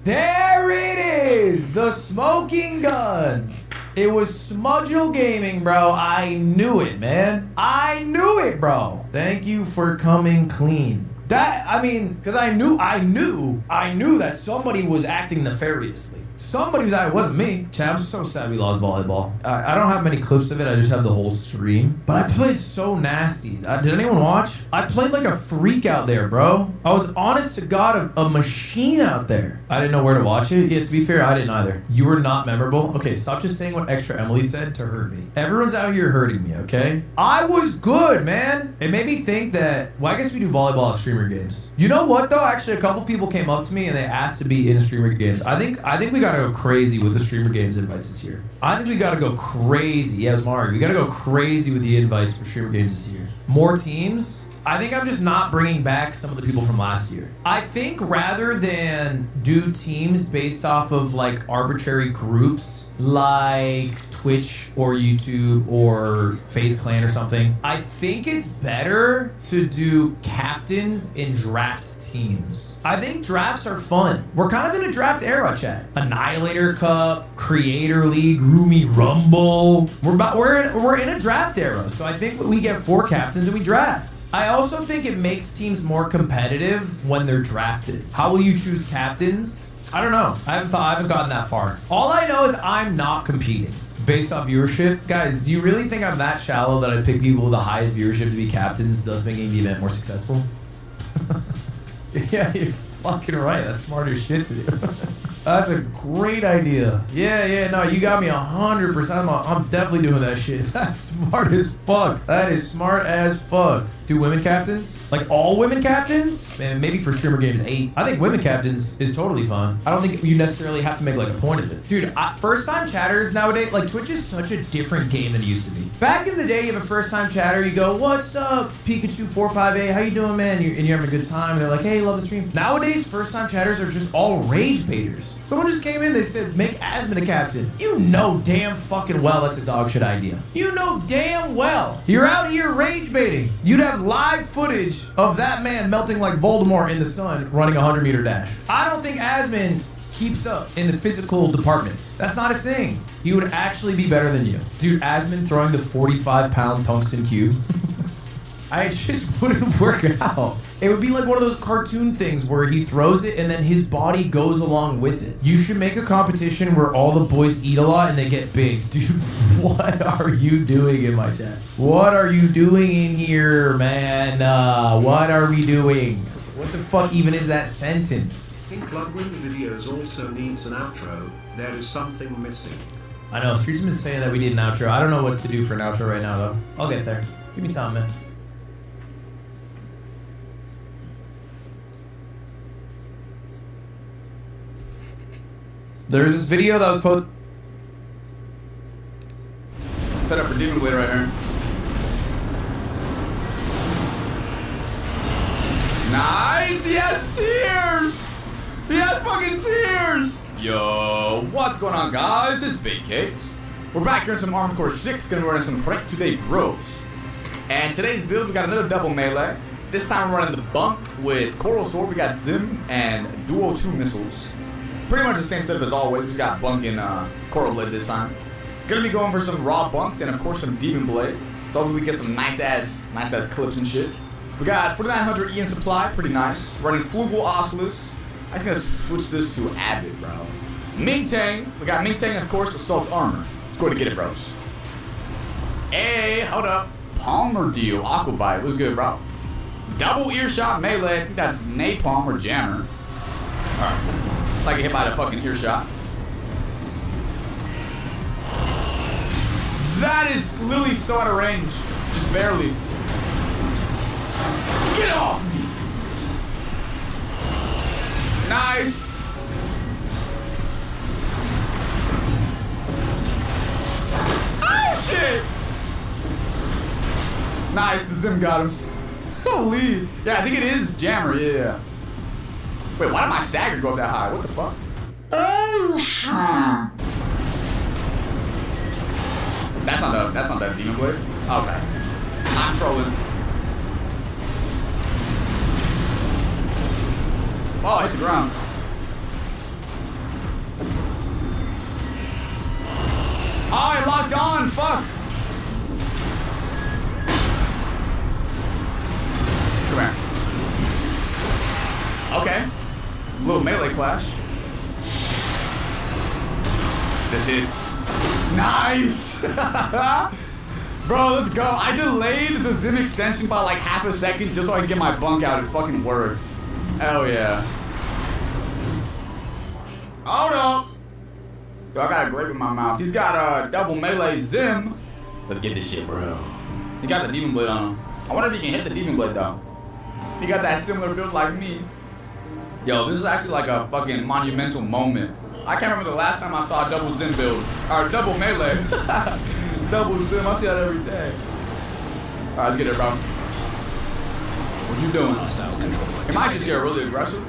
There it is! The smoking gun! It was Smudgel Gaming, bro. I knew it, man. I knew it, bro. Thank you for coming clean. Because I knew that somebody was acting nefariously. Somebody was it wasn't me. Chat, I'm so sad we lost volleyball. I don't have many clips of it, I just have the whole stream. But I played so nasty. Did anyone watch? I played like a freak out there, bro. I was honest to God a machine out there. I didn't know where to watch it. Yeah, to be fair, I didn't either. You were not memorable. Okay, stop just saying what Extra Emily said to hurt me. Everyone's out here hurting me, okay? I was good, man. It made me think that, well, I guess we do volleyball at streamer games. You know what though? Actually, a couple people came up to me and they asked to be in streamer games. I think we gotta go crazy with the streamer games invites this year. I think we gotta go crazy. Yes, Mario. We gotta go crazy with the invites for streamer games this year. More teams. I think I'm just not bringing back some of the people from last year. I think rather than do teams based off of like arbitrary groups like Twitch or YouTube or FaZe Clan or something, I think it's better to do captains in draft teams. I think drafts are fun. We're kind of in a draft era, chat. Annihilator Cup, Creator League, Roomy Rumble. We're in a draft era, so I think we get 4 captains and we draft. I also think it makes teams more competitive when they're drafted. How will you choose captains? I don't know. I haven't gotten that far. All I know is I'm not competing based off viewership. Guys, do you really think I'm that shallow that I pick people with the highest viewership to be captains, thus making the event more successful? Yeah, you're fucking right. That's smarter shit to do. That's a great idea. Yeah, no, you got me 100%. I'm definitely doing that shit. That's smart as fuck. That is smart as fuck. Do women captains? Like all women captains? Man, maybe for streamer games 8. I think women captains is totally fun. I don't think you necessarily have to make like a point of it. Dude, first time chatters nowadays, like Twitch is such a different game than it used to be. Back in the day, you have a first time chatter, you go, what's up, Pikachu458, how you doing, man? And you're having a good time. And they're like, hey, love the stream. Nowadays, first time chatters are just all rage baiters. Someone just came in, they said, make Asmon a captain. You know damn fucking well that's a dog shit idea. You know damn well. You're out here rage baiting. You'd have live footage of that man melting like Voldemort in the sun running a 100-meter dash. I don't think Asmon keeps up in the physical department. That's not his thing. He would actually be better than you. Dude, Asmon throwing the 45-pound tungsten cube. I just wouldn't work out. It would be like one of those cartoon things where he throws it and then his body goes along with it. You should make a competition where all the boys eat a lot and they get big. Dude, what are you doing in my chat? What are you doing in here, man? What are we doing? What the fuck even is that sentence? I think Bloodwind videos also needs an outro. There is something missing. I know, Streets been saying that we need an outro. I don't know what to do for an outro right now, though. I'll get there. Give me time, man. There's this video that was posted. Set up for Demon Blade right here. Nice! He has tears! He has fucking tears! Yo, what's going on, guys? It's Big Cakes. We're back here in some Armored Core 6, gonna be running some Wreck Today Bros. And today's build, we got another double melee. This time we're running the bunk with Coral Sword. We got Zim and Duo 2 missiles. Pretty much the same setup as always. We just got bunk and Coral Blade this time. Gonna be going for some raw bunks and of course some Demon Blade. So hopefully we get some nice ass clips and shit. We got 4900 E in supply, pretty nice. Running Flugel Oculus. I'm just gonna switch this to Avid, bro. Ming Tang. We got Ming Tang and of course Assault Armor. Let's go ahead and get it, bros. Hey, hold up. Palmer Deal, Aquabite. What's good, bro? Double Earshot Melee. I think that's Napalm or Jammer. Alright. I get hit by the fucking earshot. That is literally so out of range. Just barely. Get off me! Nice! Oh shit! Nice, the Zim got him. Holy. Yeah, I think it is Jammer, yeah. Wait, why did my stagger go up that high? What the fuck? That's not that Demon Blade. Okay. I'm trolling. Oh, I hit the ground. Oh, it locked on. Fuck. Come here. Okay. Little melee clash. This hits. Nice! Bro, let's go. I delayed the Zim extension by like half a second just so I could get my bunk out. It fucking worked. Hell yeah. Oh no! Yo, I got a grape in my mouth. He's got a double melee Zim. Let's get this shit, bro. He got the Demon Blade on him. I wonder if he can hit the Demon Blade though. He got that similar build like me. Yo, this is actually like a fucking monumental moment. I can't remember the last time I saw a double Zim build. Or double melee. Double Zim, I see that every day. Alright, let's get it, bro. What you doing? He might just get really aggressive.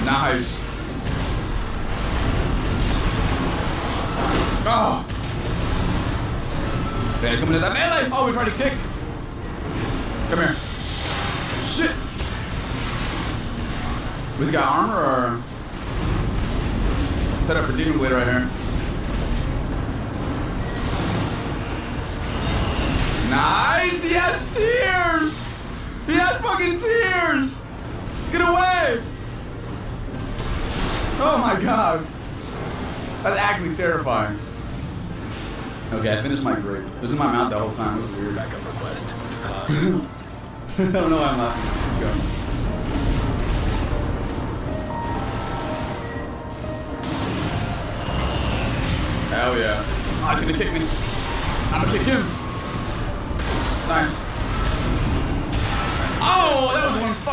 Nice. Oh. Okay, coming to that melee. Oh, he's trying to kick. Come here. Shit. We got armor or set up for Demon Blade right here. Nice! He has tears! He has fucking tears! Get away! Oh my god. That's actually terrifying. Okay, I finished my grape. It was in my mouth the whole time. It was weird. Backup request. I don't know why I'm laughing. Let's go. Hell yeah. Oh, he's gonna kick me. I'm gonna kick him.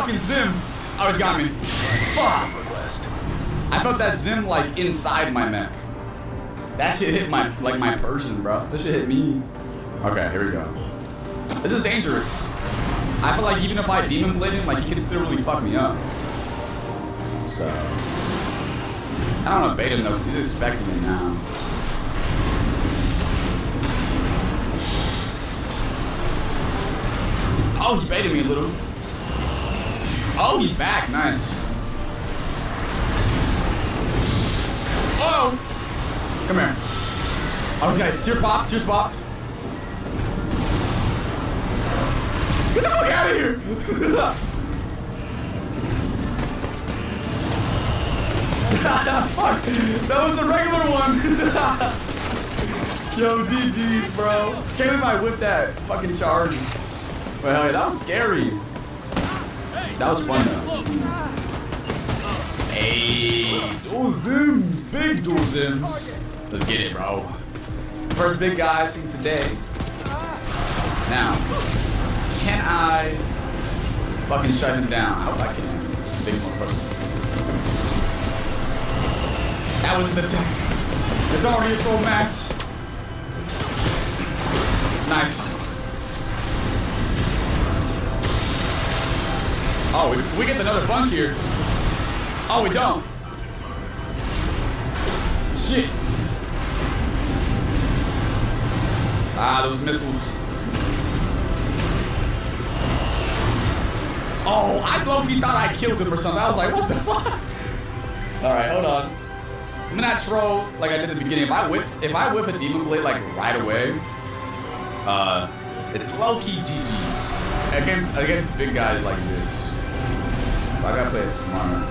fucking Zim. Oh, it's got me. Fuck. I felt that Zim like inside my mech. That shit hit my person, bro. This shit hit me. Okay, here we go. This is dangerous. I feel like even if I demon blade him, like he can still really fuck me up. So I don't want to bait him though, because he's expecting me now. Oh, he's baiting me a little. Oh, he's back. Nice. Oh! Come here. Oh, he's got tear popped. Tears popped. Get the fuck out of here! Fuck! That was the regular one! Yo, GG's, bro. Can't believe I whipped that fucking charge. Well, hell yeah, that was scary. That was fun, though. Hey, dual Zims. Big dual Zims. Let's get it, bro. First big guy I've seen today. Now, can I fucking shut him down? I hope I can. Big motherfucker. That was the tech. It's already a troll match. Nice. Oh, we get another bunch here. Oh, we don't. Shit. Ah, those missiles. Oh, I low-key thought I killed him or something. I was like, what the fuck? All right, hold on. I'm gonna troll like I did at the beginning. If I whiff a demon blade like right away, it's low-key GG's against big guys like this. So I gotta play it smarter.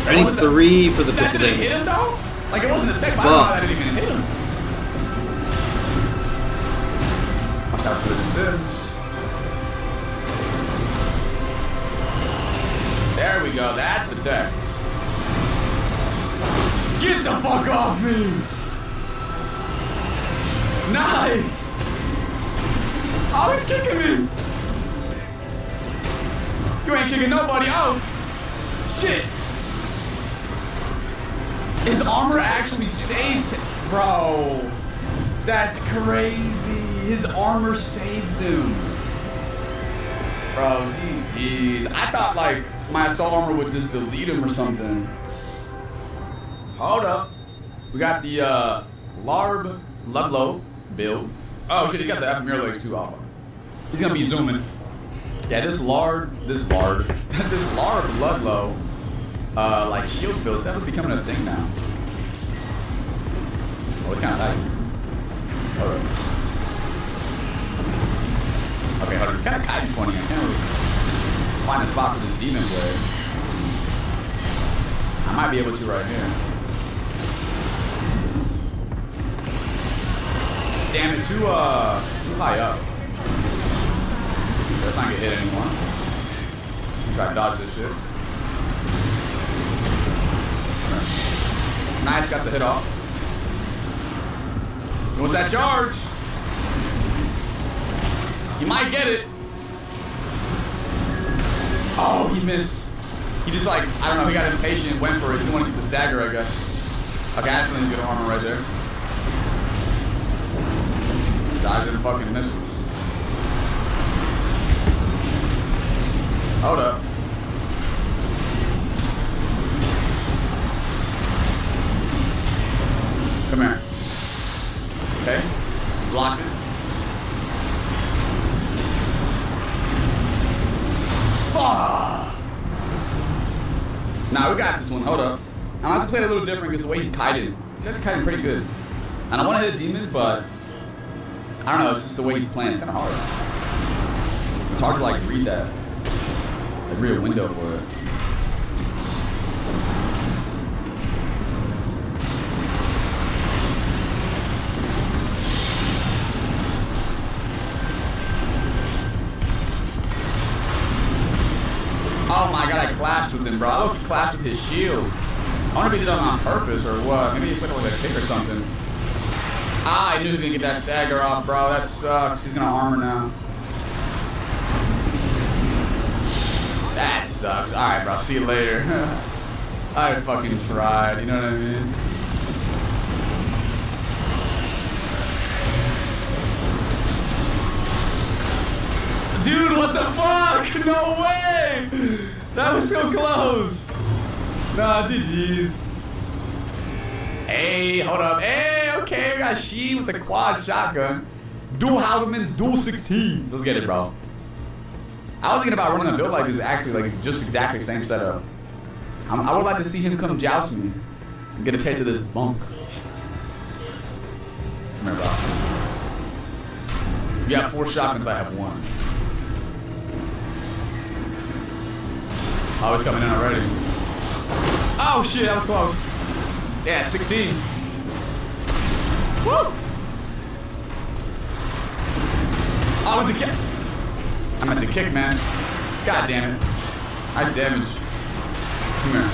I need 3 for the That didn't hit him though? Like it wasn't a tech, but I don't know how that didn't even hit him. Watch out for the Sims. There we go, that's the tech. Get the fuck off me! Nice! Oh, he's kicking me! You ain't kicking nobody out! Shit! His armor actually saved him. Bro, that's crazy. His armor saved him. Bro, GG's. I thought like my assault armor would just delete him or something. Hold up. We got the Larb Ludlow build. Oh shit, he's got the F mirror legs too. Alpha. He's gonna be zooming. Yeah, this Larb Ludlow, like shield build, that was becoming a thing now. Oh, it's kind of tight. Hold up. Okay, hold on. It's kind of kite funny. I can't really find a spot for this demon blade. I might be able to right here. Damn it, too high up. Let's not get hit anymore. Try to dodge this shit. Nice, got the hit off. What's that charge? He might get it. Oh, he missed. He just like, I don't know, he got impatient and went for it. He didn't want to get the stagger, I guess. Okay, I definitely good armor right there. Dodging the fucking missiles. Hold up. Come here. Okay. Block it. Fuck! Nah, we got this one. Hold up. I'm gonna have to play it a little different because the way he's kited. He's actually kiting pretty good. And I want to hit a demon, but I don't know. It's just the way he's playing. It's kind of hard. It's hard to like read that. Like read a window for it. Oh my god, I clashed with him, bro. I look clashed with his shield. I wonder if he did that on purpose or what. Maybe he's putting like a kick or something. Ah, I knew he was gonna get that stagger off, bro. That sucks. He's gonna armor now. sucks. Alright, bro. See you later. I fucking tried. You know what I mean? Dude, what the fuck? No way! That was so close. Nah, GG's. Hey, hold up. Hey, okay, we got Sheen with the quad shotgun. Dual Haldeman's, dual 16s. Let's get it, bro. I was thinking about running a build like this, actually, like just exactly the same setup. I would like to see him come joust me and get a taste of this bunk. Come here, bro. You have 4 shotguns, I have 1. Oh, he's coming in already. Oh shit, that was close. Yeah, 16. Woo! Oh, I went to kick. I meant to kick, man. God damn it. I have damage. Come here.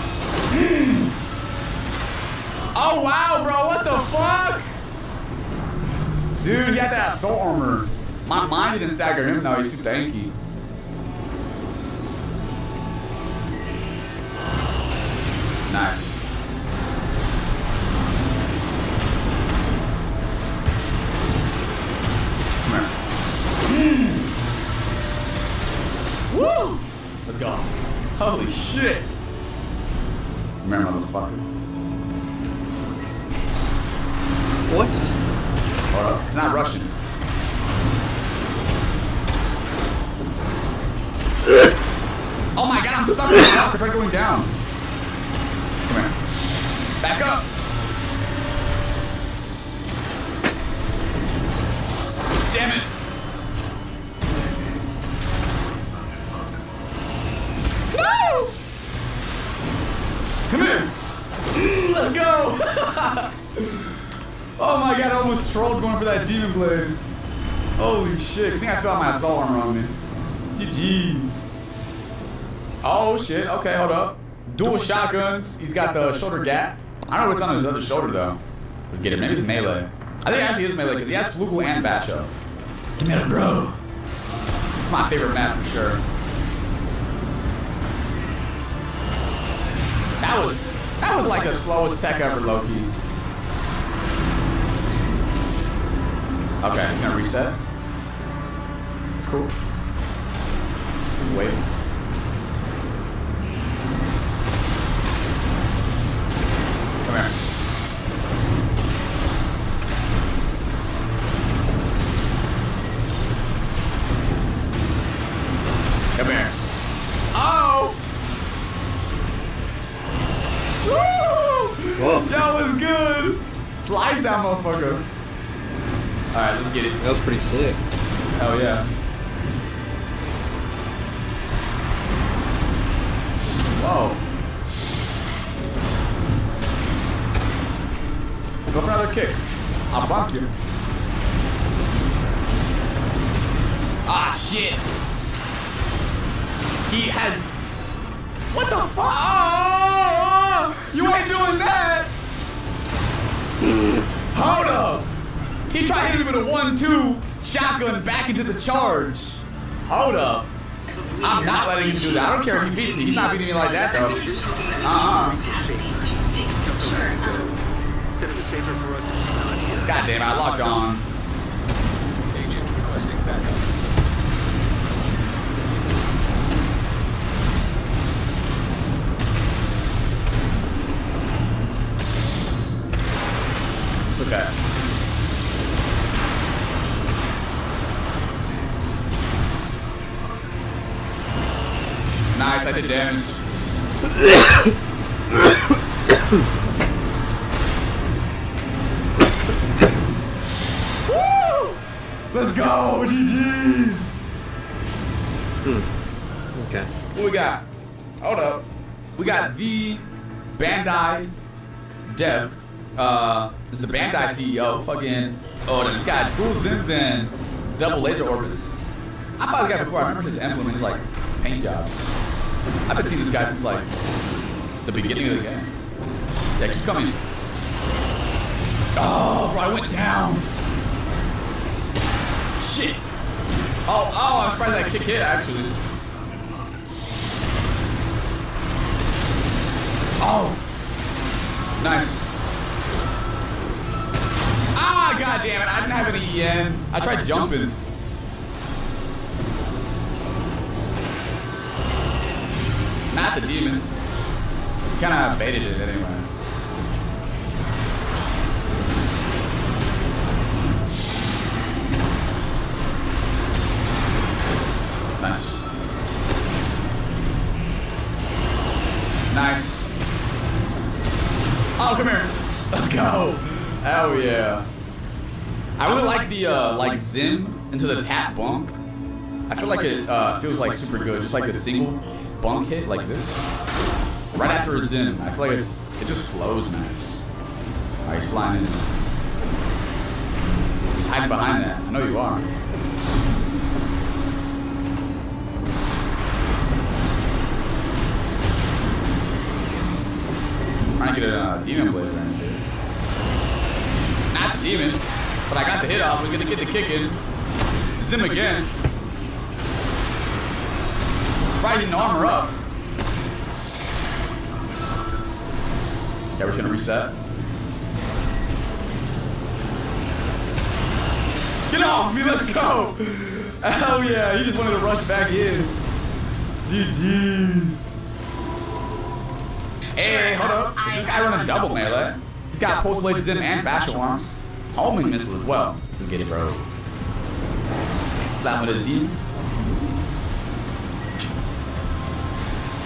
Oh wow, bro, what the fuck? Dude, he had that assault armor. My mind didn't stagger him though, he's too tanky. Nice. Come here. Woo! Let's go. Holy shit. Come here, motherfucker. What? Hold up. He's not rushing. Oh my god, I'm stuck in the rock. I tried going down. Come here. Back up. Damn it. No! Come here. Let's go. Oh my god, I almost trolled going for that demon blade. Holy shit. I think I still have my assault armor on me. GG's. Oh shit. Okay, hold up. Dual shotguns. He's got the shoulder gap. I don't know what's on his other shoulder though. Let's get him. Maybe it's melee. I think it actually is melee because he has Flugel and Basho. Give me that, bro. It's my favorite map for sure. That was like the slowest tech ever, Loki. Okay, he's gonna reset. It's cool. He's waiting. Come here. Come here. Oh! Woo! Whoa. That was good. Slice that motherfucker. Alright, let's get it. That was pretty slick. Oh yeah. Whoa. Go for another kick. I'll bonk you. Ah, shit. He has... What the fuck? Oh, you ain't doing that. Hold up. He tried hitting me with a 1-2 shotgun back into the charge. Hold up. I'm not letting him do that. I don't care if he beats me. He's not beating me like that, though. God damn it, I locked on. Agent requesting backup. It's okay. Nice, I did damage. Woo! Let's go, GG's. Okay. What we got? Hold up. We got the Bandai Dev. This is the Bandai CEO. Fucking. Oh, then this guy dual Zims and double laser orbits. I fought this guy before. I remember his emblem and his like paint job. I've been seeing this guy since like the beginning of the game. Yeah, keep coming. Oh, bro, I went down. Shit. Oh, I'm surprised that kick hit actually. Oh. Nice. Ah, god damn it. I didn't have any yen. I tried jumping. Not the demon. Kinda baited it anyway. Nice. Nice. Oh, come here. Let's go. Hell yeah. I really like the like zim into the tap bunk. I feel like it feels like super good, just like the single bunk hit like this. Right after a zim, I feel like it just flows nice. Alright, he's flying in. He's hiding behind that. I know you are. Trying to get a demon blade around here. Not the demon, but I got the hit off. We're gonna get the kick in. Zim again. Surprised he didn't armor up. Yeah, we're just gonna reset. Get off me, let's go! Hell yeah, he just wanted to rush back in. GG's. Hey, hold up. Is this guy running double melee? He's got post blade zim and bashal arms. Homing missile as well. You get it, bro. Flat with his demon.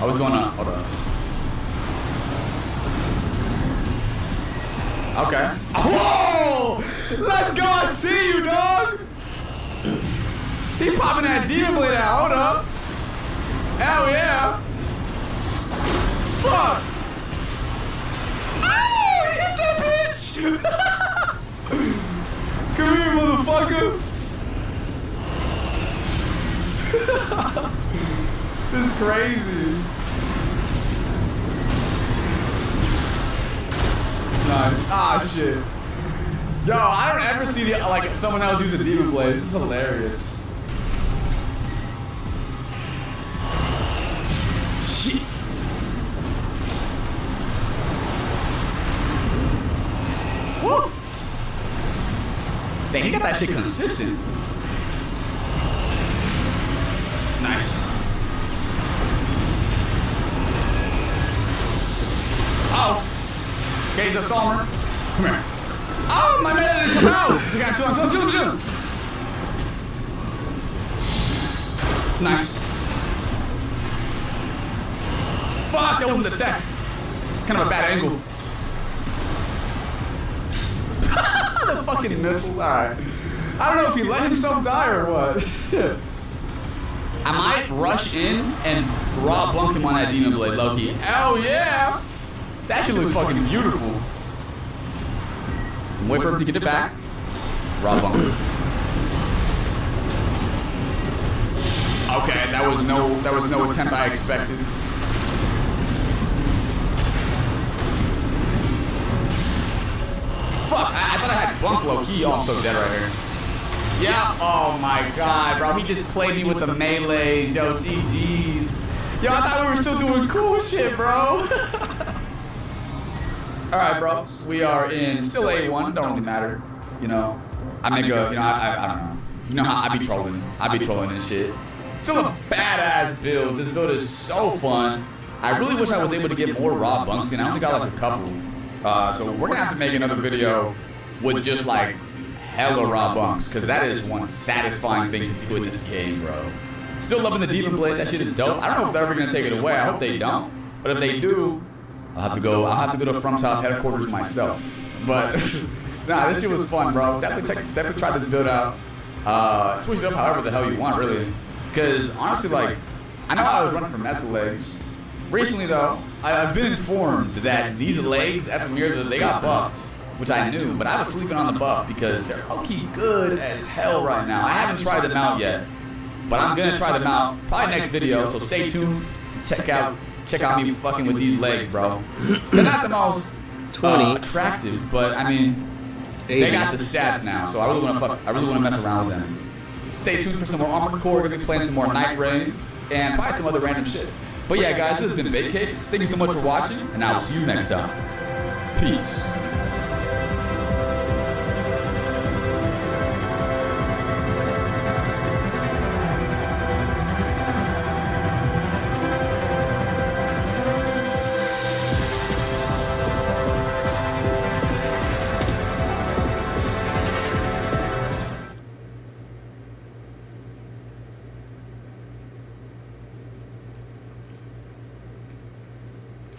Oh, what's going on? Hold on. Okay. Whoa! Let's go! I see you, dog! He popping that demon blade out. Hold up. Hell yeah. Fuck! Oh! He hit that bitch! Come here, motherfucker! This is crazy. Nice. Ah, shit. Yo, I don't ever see like someone else use a demon blade. This is hilarious. Shit. Woo. Dang, he got that shit consistent. Nice. Oh. Okay, he's a Sommer. Come here. Oh, my man didn't come out. He got two. Nice. Fuck, that wasn't the tech. Kind of a bad angle. The fucking missiles. Alright. I don't know if he let himself die or what. I might rush in and raw bunk him on that demon blade, Loki. Hell yeah! That shit looks fucking beautiful. Wait for him to get it back. Raw bunk. Okay, that was no attempt I expected. Fuck! I thought I had bunk low key. Oh, I'm so dead right here. Yeah. Oh my god, bro. He just played me with the melees. Yo, GG's. Yo, I thought we were still doing cool shit, bro. Alright, bro. We are in still A1. Don't really matter. You know, I make a, you know, I don't know. You know how I be trolling. I be trolling and shit. Still a badass build. This build is so fun. I really wish I was able to get more raw bunks in. I only got like a couple. So we're gonna have to make another video with just like hella raw bunks, because that is one satisfying thing to do in this game, bro. Still loving the demon blade. That shit is dope. I don't know if they're ever gonna take it away. I hope they don't. But if they do, I'll have to go to From South headquarters myself. But nah, this shit was fun, bro. Definitely try this build out. Switch it up however the hell you want, really. Because honestly, like, I know I was running for Mets legs. Recently though, I've been informed that these legs, Ephemera, they got buffed, which I knew, but I was sleeping on the buff because they're low-key good as hell right now. I haven't tried them out yet, but I'm gonna try them out probably next video. So stay tuned. Check out me fucking with these legs, bro. They're not the most attractive, but I mean, they got the stats now, so I really wanna mess around with them. Stay tuned for some more Armored Core. We're gonna be playing some more Night Rain and probably some other random shit. But yeah, guys, this has been Baked Cakes. Thank you so much for watching, and I will see you next time. Peace.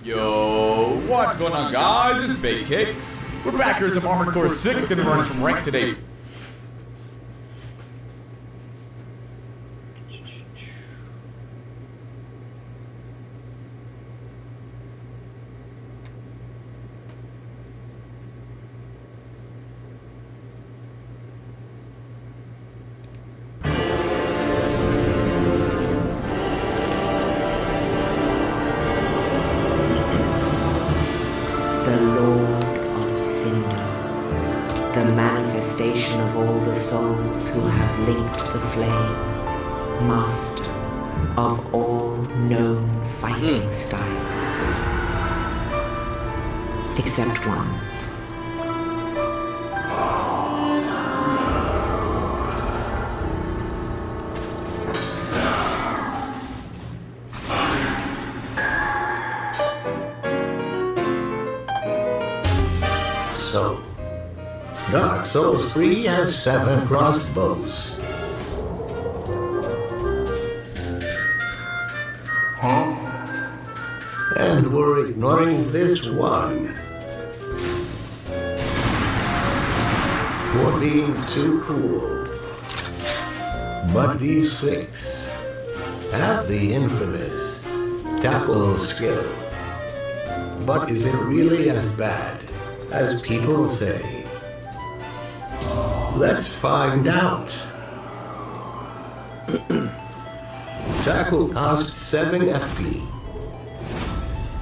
Yo, what's going on, guys? It's Baked Cakes. We're back here at some Armored Core 6, gonna be running some rank today. The Lord of Cinder, the manifestation of all the souls who have linked the flame, master of all known fighting styles, except one. So, Dark Souls 3 has 7 crossbows. Huh? And we're ignoring this one for being too cool. But these 6 have the infamous tackle skill. But is it really as bad as people say? Let's find out. Tackle costs 7 FP.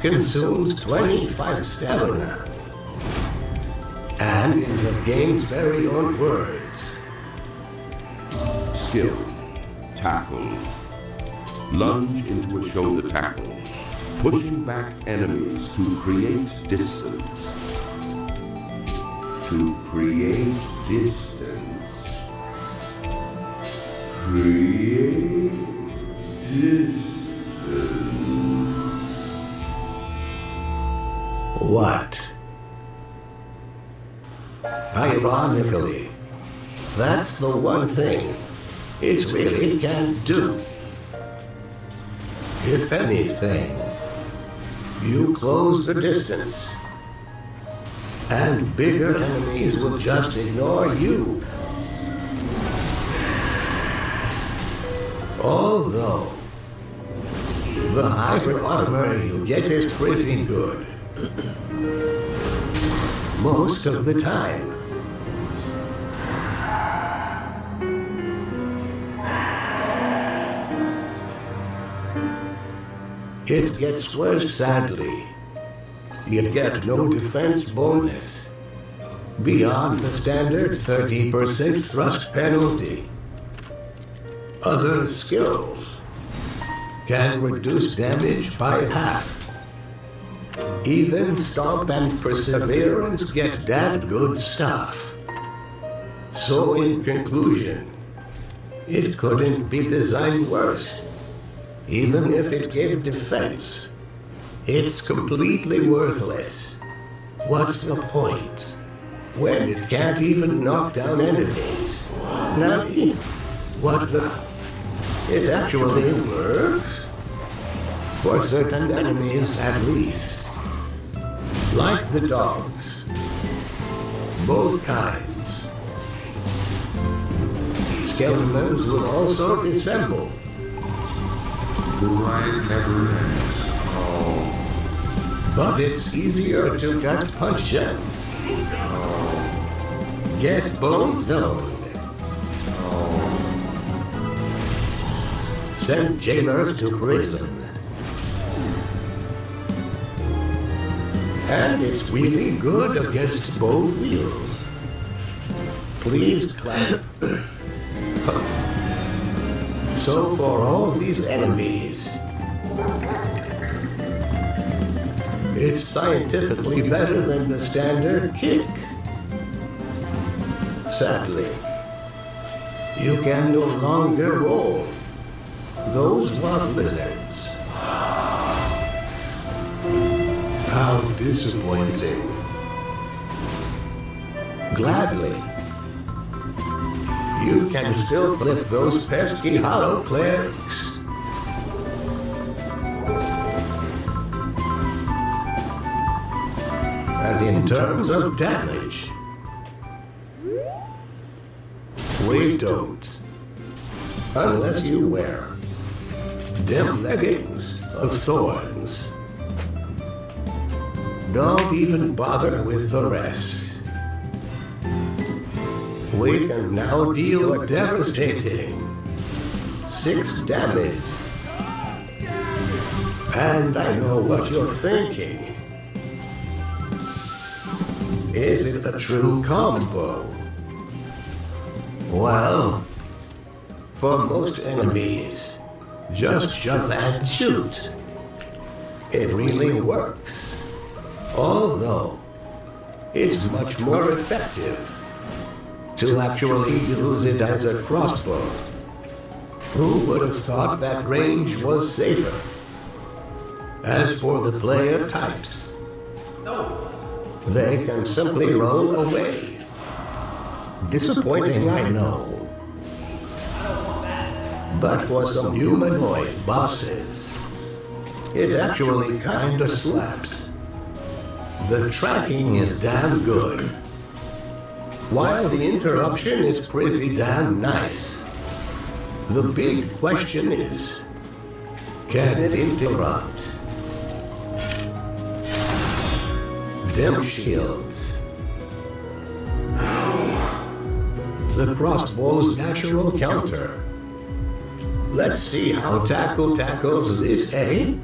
Consumes 25 stamina. And in the game's very own words. Skill. Tackle. Lunge into a shoulder tackle. Pushing back enemies to create distance. To create distance. Create distance. What? Ironically, that's the one thing it really can't do. If anything, you close the distance, and bigger enemies will just ignore you. Although, the hybrid armor you get is pretty good. Most of the time. It gets worse, sadly. You get no defense bonus beyond the standard 30% thrust penalty. Other skills can reduce damage by half. Even Stomp and Perseverance get that good stuff. So in conclusion, it couldn't be designed worse. Even if it gave defense, it's completely worthless. What's the point when it can't even knock down enemies? Nani? What the? It actually works? For certain enemies at least. Like the dogs. Both kinds. Skeletons will also dissemble. The ride never ends. Oh. But it's easier to just punch them. Oh. Get bone zoned. Oh. Send jailers to prison. And it's really good against bow wheels. Please clap. So for all these enemies, It's scientifically better than the standard kick. Sadly, you can no longer roll. Those were blizzards. How disappointing. Gladly. You can still flip those pesky hollow clerics. And in terms of damage, we don't. Unless you wear them leggings of thorns. Don't even bother with the rest. We can now deal a devastating 6 damage. And I know what you're thinking. Is it a true combo? Well, for most enemies, just jump and shoot. It really works. Although, it's much more effective to actually use it as a crossbow. Who would have thought that range was safer? As for the player types, they can simply roll away. Disappointing, I know. But for some humanoid bosses, it actually kinda slaps. The tracking is damn good, while the interruption is pretty damn nice. The big question is, can it interrupt? Them shields. The crossbow's natural counter. Let's see how Tackle tackles this, eh?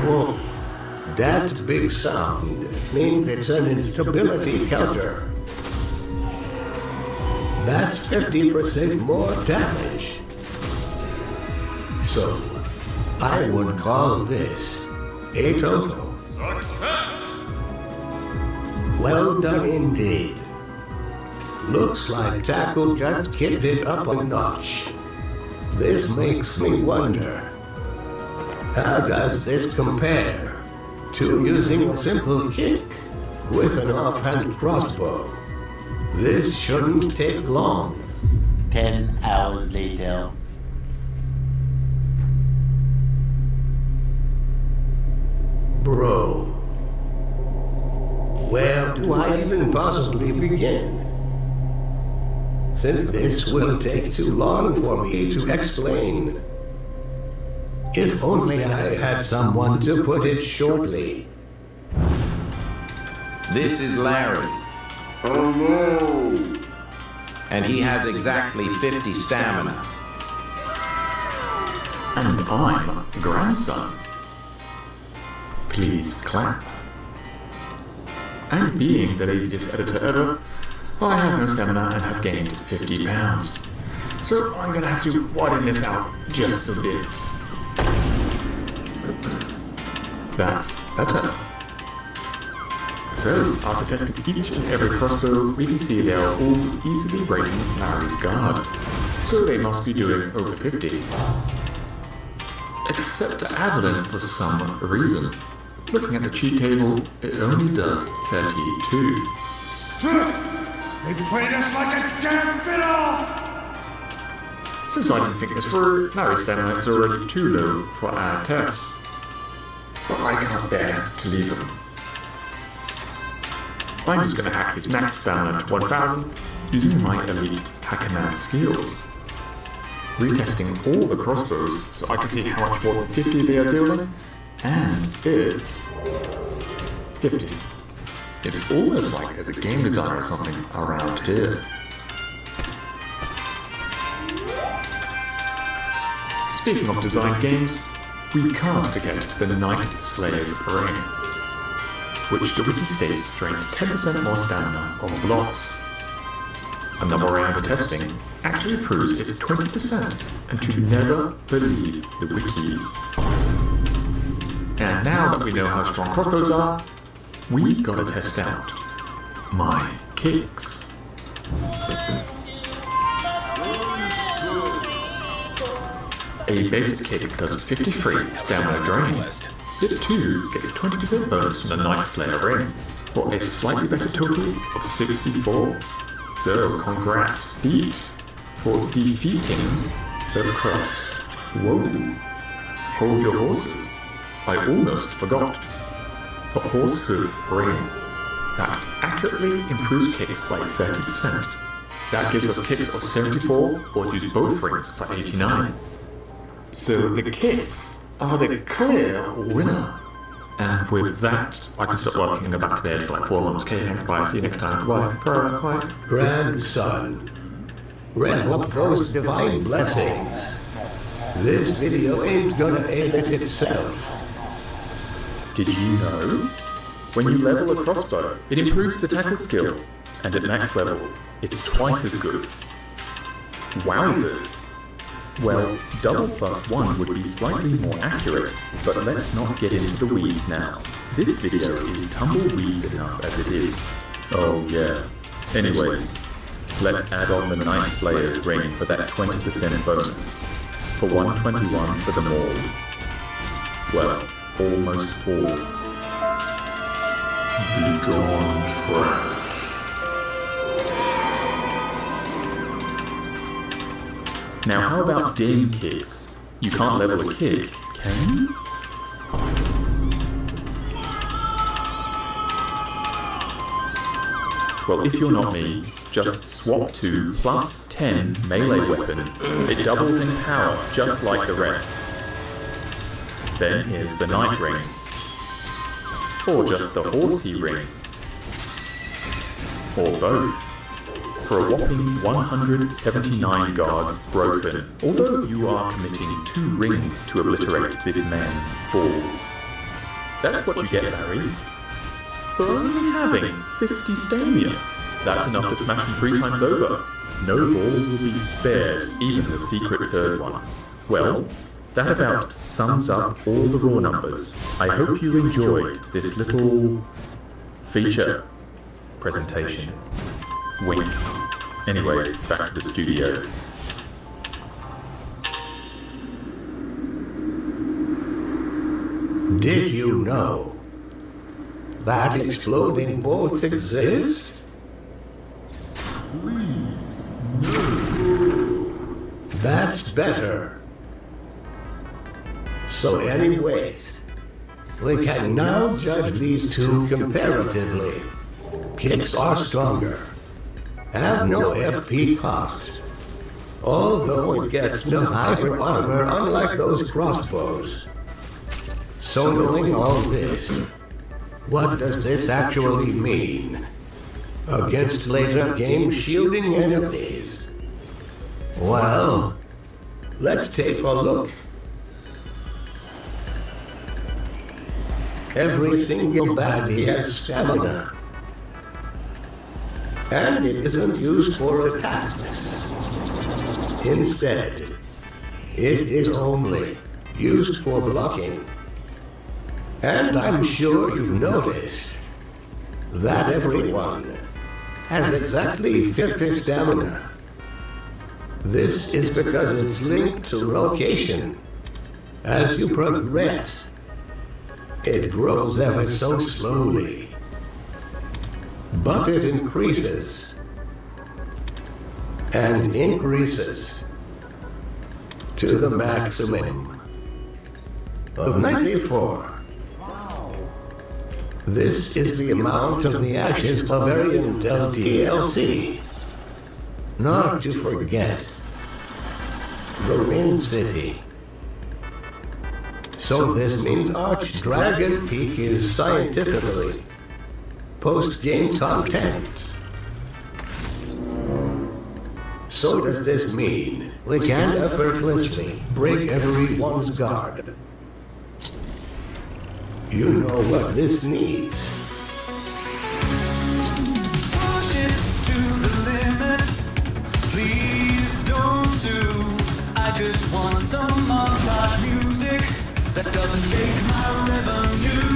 Whoa, that big sound means it's an instability counter. That's 50% more damage. So, I would call this a total. Success! Well done indeed. Looks like Tackle just kicked it up a notch. This makes me wonder, how does this compare to using a simple kick with an offhand crossbow? This shouldn't take long. 10 hours later. Bro, where do I even possibly begin? Since this will take too long for me to explain. If only I had someone to put it shortly. This is Larry. Oh no! And he has exactly 50 stamina. And I'm grandson. Please clap. And being the laziest editor ever, I have no stamina and have gained 50 pounds. So I'm gonna have to widen this out just a bit. That's better. So, after testing each and every crossbow, we can see they are all easily breaking Larry's guard. So they must be doing over 50. Except Avalon for some reason. Looking at the cheat table, it only does 32. They played us like a damn fiddle! Since I didn't think this through, Larry's stamina is already too low for our tests. But I can't bear to leave him. I'm just gonna hack his max stamina to 1000 using my elite Hacker-Man skills. Retesting all the crossbows so I can see how much more than 50 they are dealing, and it's 50. It's almost like there's a game designer or something around here. Speaking of designed games, we can't forget the Night Slayer's Ring, which the wiki states drains 10% more stamina on blocks. Another round of testing actually proves it's 20% and to never believe the wikis. And now that we know how strong crossbows are, we gotta test out my kicks. A basic kick does 53 stamina drain. It too gets a 20% bonus from the Night Slayer ring, for a slightly better total of 64. So congrats feet for defeating the cross. Whoa. Hold your horses. I almost forgot. The horse hoof ring. That accurately improves kicks by 30%. That gives us kicks of 74 or use both rings for 89. So the kicks are the clear winner. And with that, I can stop working and go back to bed for like 4 months. Okay, thanks, bye, see you next time. Bye. Forever, bye. Grandson, rev up those divine blessings. This video ain't gonna edit itself. Did you know? When you level a crossbow, it improves the tackle skill, and at max level, it's twice as good. Wowzers! Well, double +1 would be slightly more accurate, but let's not get into the weeds now. This video is tumbleweeds enough as it is. Oh yeah. Anyways, let's add on the Night Slayer's ring for that 20% bonus. For 121 for them all. Well, almost all. Begone trash. Now how about dim kicks? You can't level a kick, can you? Well, if you're not me, just swap to +10 melee weapon. It doubles in power, just like the rest. Then here's the Night Ring. Or just the Horsey Ring. Or both. For a whopping 179 guards broken, although you are committing 2 rings to obliterate this man's balls. That's what you get, Barry. For only having 50 stamina. That's enough to smash him 3 times over. No ball will be spared, even the secret 3rd one. Well, that about sums up all the raw numbers. I hope you enjoyed this little feature presentation. Wink. Anyways, back to the studio. Did you know that exploding bolts exist? Please, no. That's better. So anyways, we can now judge these two comparatively. Kicks are stronger, have no FP cost, although it gets no hyper armor unlike those crossbows. So knowing all this, what does this actually mean against later game shielding enemies? Well, let's take a look. Every single baddie has stamina, and it isn't used for attacks. Instead, it is only used for blocking. And I'm sure you've noticed that everyone has exactly 50 stamina. This is because it's linked to location. As you progress, it grows ever so slowly, but it increases and increases to the maximum of 94. This is the amount of the Ashes Bavarian Del DLC. Not to forget the Wind City. So this means Archdragon Peak is scientifically post-game content. So does this mean we can effortlessly break everyone's guard? You know what this needs. Push it to the limit. just want some montage music that doesn't take my revenue.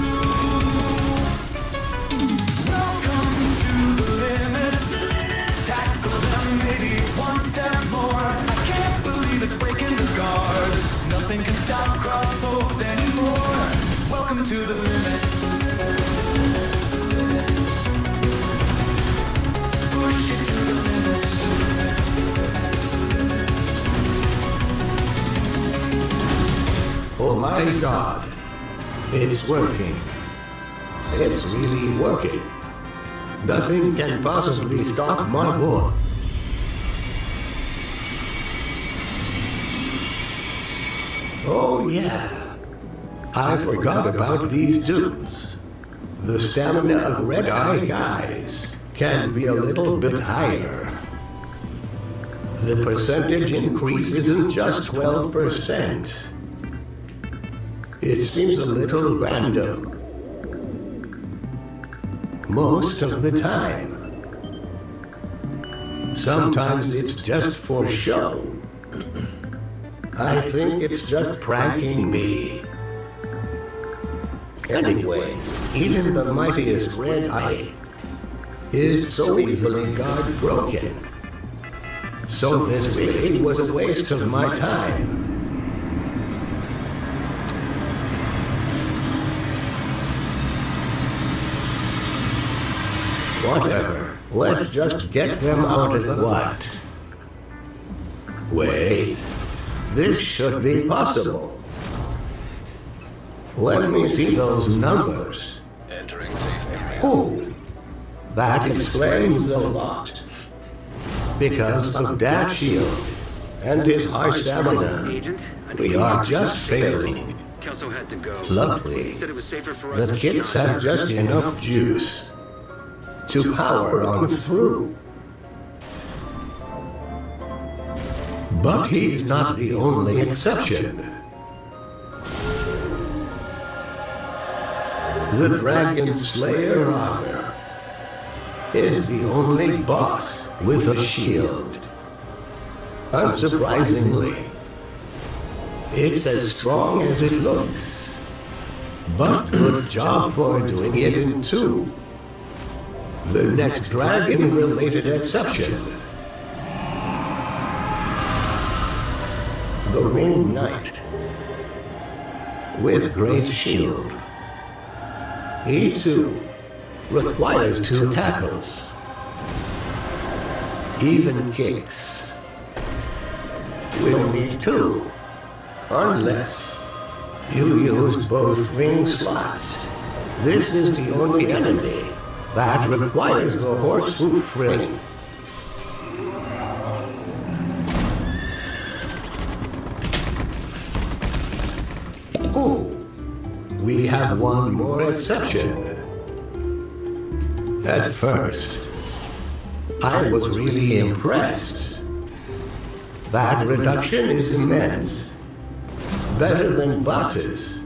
Welcome to the limit. Tackle them maybe one step more. I can't believe it's breaking the guards. Nothing can stop crossbows anymore. Welcome to the limit. Push it to the limit. Oh my God, it's working. It's really working. Nothing can possibly stop my boy. Oh yeah, I forgot about these dudes. The stamina of Red Eye guys can be a little bit higher. The percentage increase isn't just 12%. It seems a little random. Most of the time. Sometimes it's just for show. I think it's just pranking me. Anyways, even the mightiest Red Eye is so easily guard broken. So this really was a waste of my time. Whatever. Let's just get them out of the what? Wait. This should be possible. Let me see those numbers. Entering safe area. Oh, that explains a lot. Because of that shield and his high stamina, we are just failing. Kelso had to go. Luckily, Said it was safer for us the to kids kill have just enough juice to power on through. But he's not the only exception. The Dragon Slayer armor is the only boss with a shield. Unsurprisingly, it's as strong as it looks. But good job for doing it in two. The next dragon-related exception. The Ring Knight. With Great Shield. He too requires 2 tackles. Even kicks will need 2. Unless you use both ring slots. This is the only enemy that requires the horse hoof ring. Oh, we have one more exception. At first, I was really impressed. That reduction is immense. Better than bosses.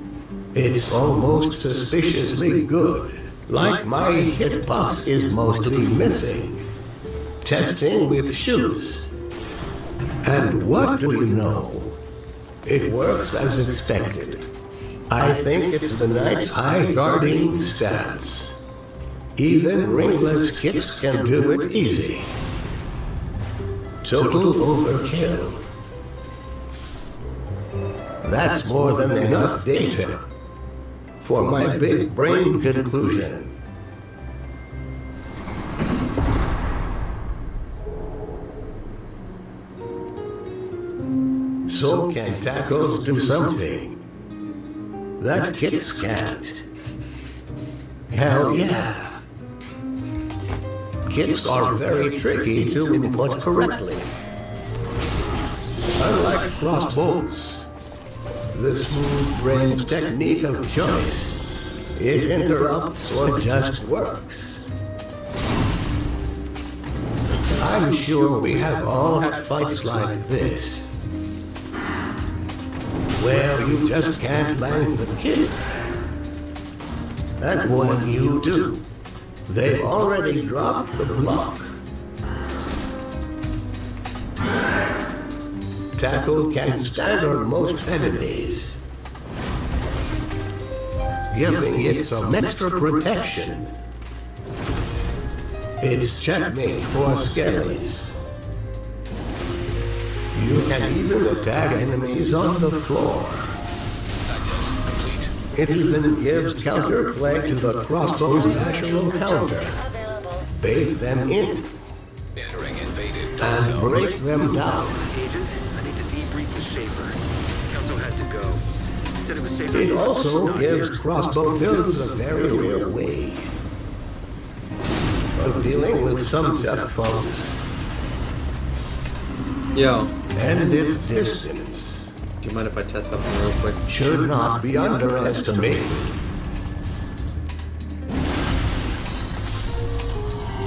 It's almost suspiciously good. Like my hitbox is mostly missing. Testing with shoes. And what do you know? It works as expected. I think it's the Knight's high guarding stance. Even ringless kicks can do it easy. Total overkill. That's more than enough data for my big brain conclusion. So can tackles do something that kicks can't? Hell yeah. Kicks are very tricky to input correctly. Unlike crossbows, the smooth brain's technique of choice, it interrupts or just works. I'm sure we have all had fights like this, where you just can't land the kick. And when you do, they've already dropped the block. tackle can stagger most enemies, giving it some extra protection. It's checkmate for skellies. You can even attack enemies on the floor. It even gives counterplay to the crossbow's natural counter. Bait them in and break them down. Agent, I need to debrief the Shaper. Kelso had to go. He said it was safer. It also gives crossbow builds a very real way of dealing with some tough foes. Yo. And its distance. Do you mind if I test something real quick? Should not be underestimated.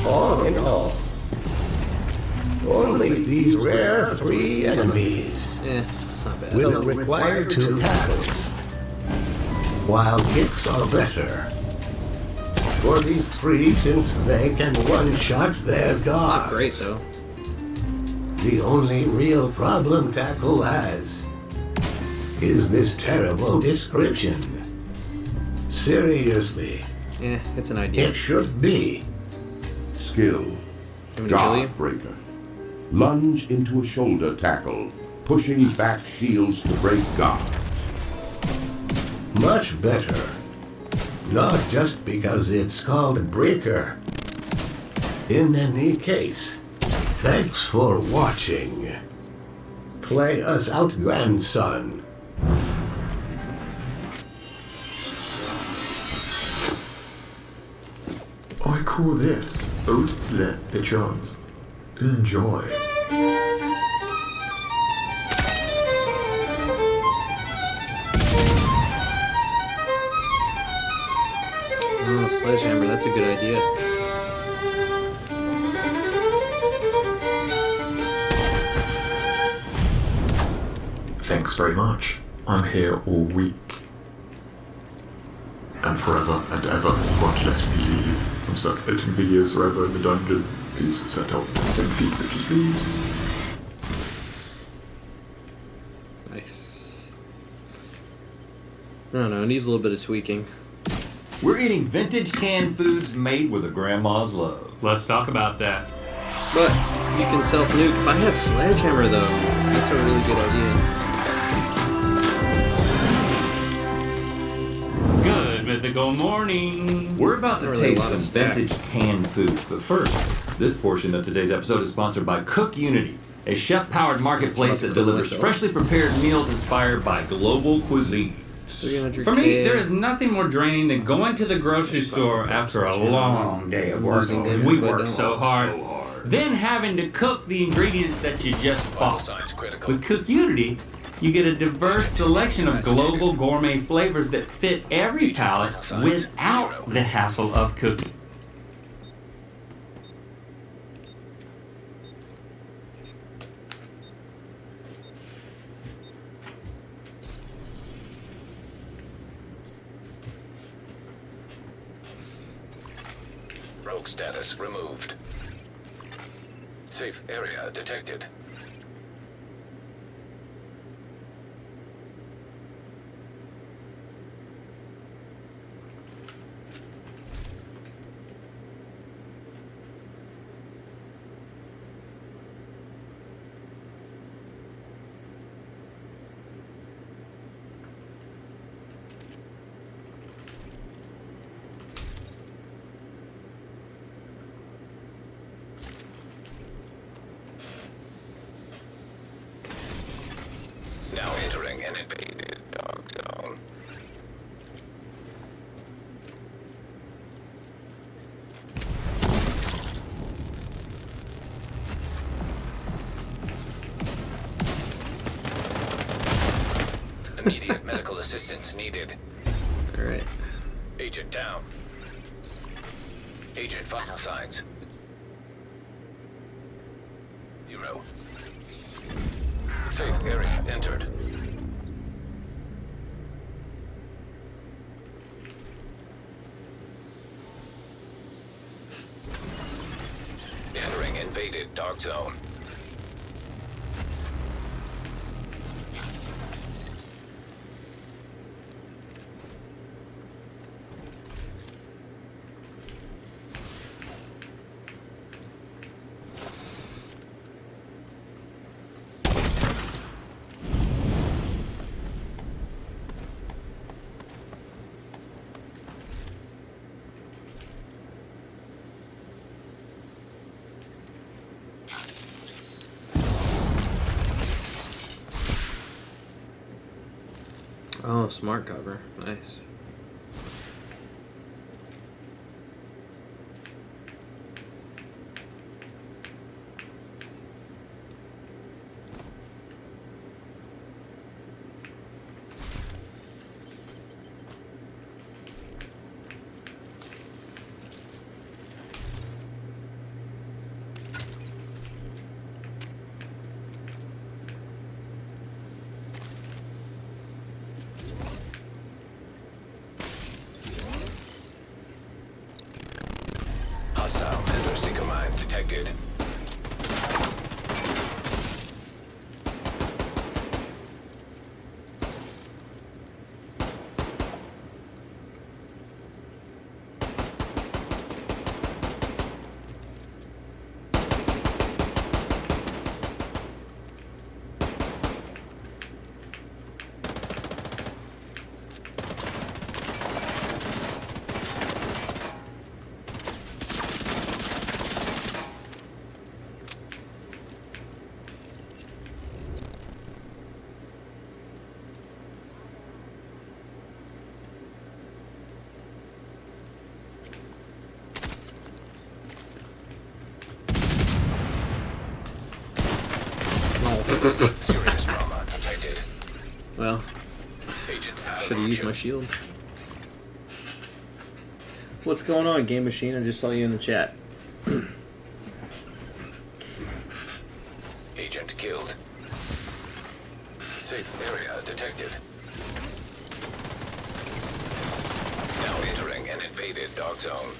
All in all, only these rare 3 enemies it's not bad. will require 2 tackles, while hits are better. For these 3, since they can one-shot their guards. Not great though. The only real problem Tackle has is this terrible description. Seriously. It's an idea. It should be. Skill. Guard breaker. Lunge into a shoulder tackle, pushing back shields to break guards. Much better. Not just because it's called Breaker. In any case, thanks for watching. Play us out, grandson. I call this Ode to Les Pigeons. Enjoy. Oh, sledgehammer, that's a good idea. Thanks very much. I'm here all week. And forever and ever. Won't let me leave. I'm circulating videos forever in the dungeon. Please set up the same feet, bitches, please. Nice. I don't know, it needs a little bit of tweaking. We're eating vintage canned foods made with a grandma's love. Let's talk about that. But you can self-nuke. If I have sledgehammer though, that's a really good idea. Good mythical morning. We're about to Really a taste lot some of stacks. vintage canned foods, but first, this portion of today's episode is sponsored by Cook Unity, a chef-powered marketplace that delivers freshly prepared meals inspired by global cuisine. For me, there is nothing more draining than going to the grocery store after a long day of work. We work so hard. Then having to cook the ingredients that you just bought. With Cook Unity, you get a diverse selection of global gourmet flavors that fit every palate without the hassle of cooking. Rogue status removed. Safe area detected. Now entering an invaded dark zone. Immediate medical assistance needed. Alright. Agent down. Agent vital signs. 0. Safe area entered. Entering invaded dark zone. Oh, smart cover. Nice. Hostile Ender Seeker mine detected. Serious trauma detected. Well, Agent should have used my shield. What's going on, Game Machine? I just saw you in the chat. Agent killed. Safe area detected. Now entering an invaded dog zone.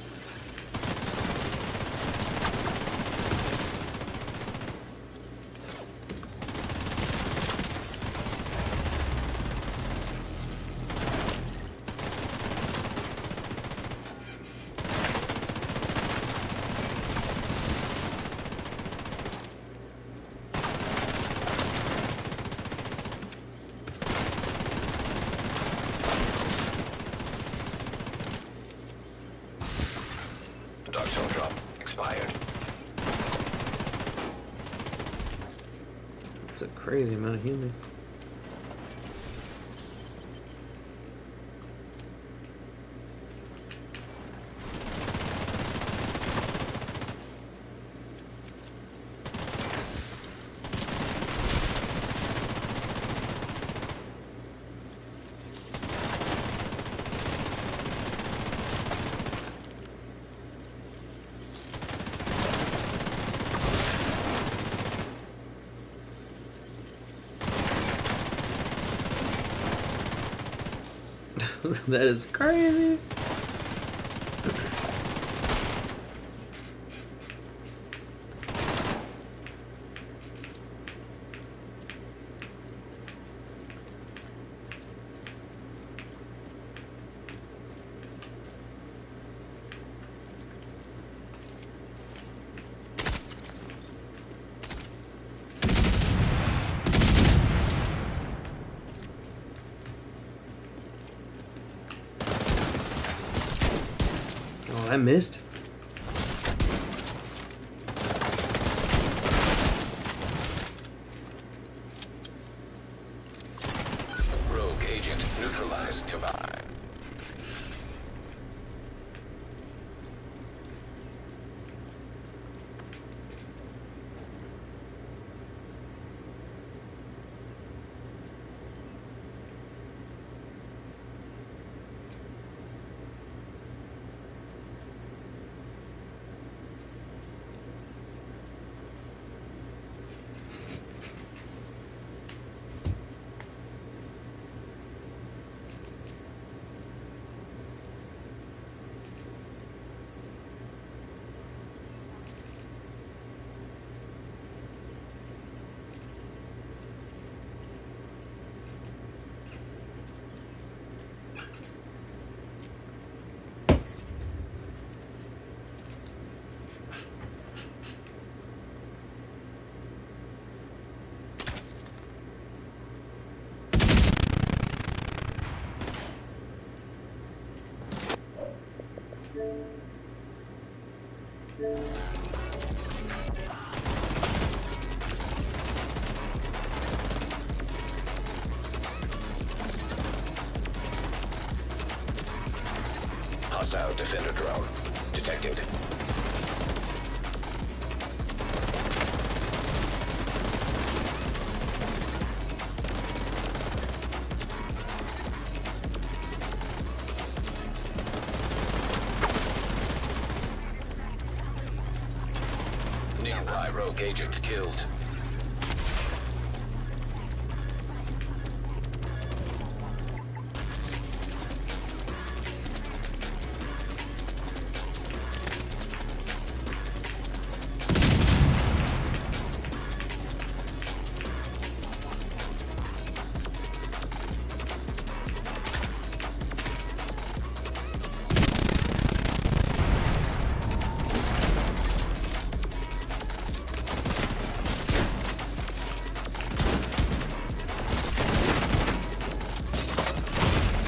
Dog zone drop expired. It's a crazy amount of healing. That is crazy. Oh, I missed. Rogue agent neutralized nearby. Hostile defender drone detected. Nearby rogue agent killed.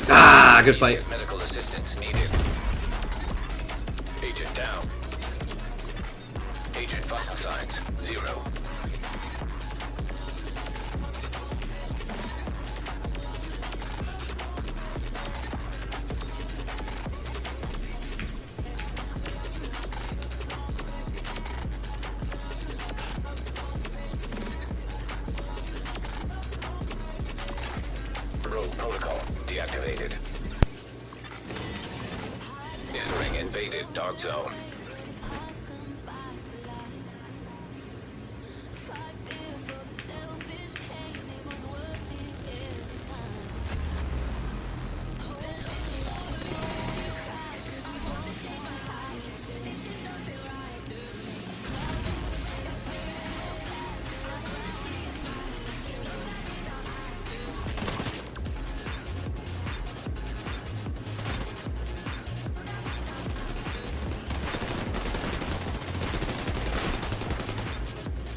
Ah, good fight. Medical assistance needed. Agent down. Agent vital signs 0. Rogue protocol deactivated. Entering invaded dark zone.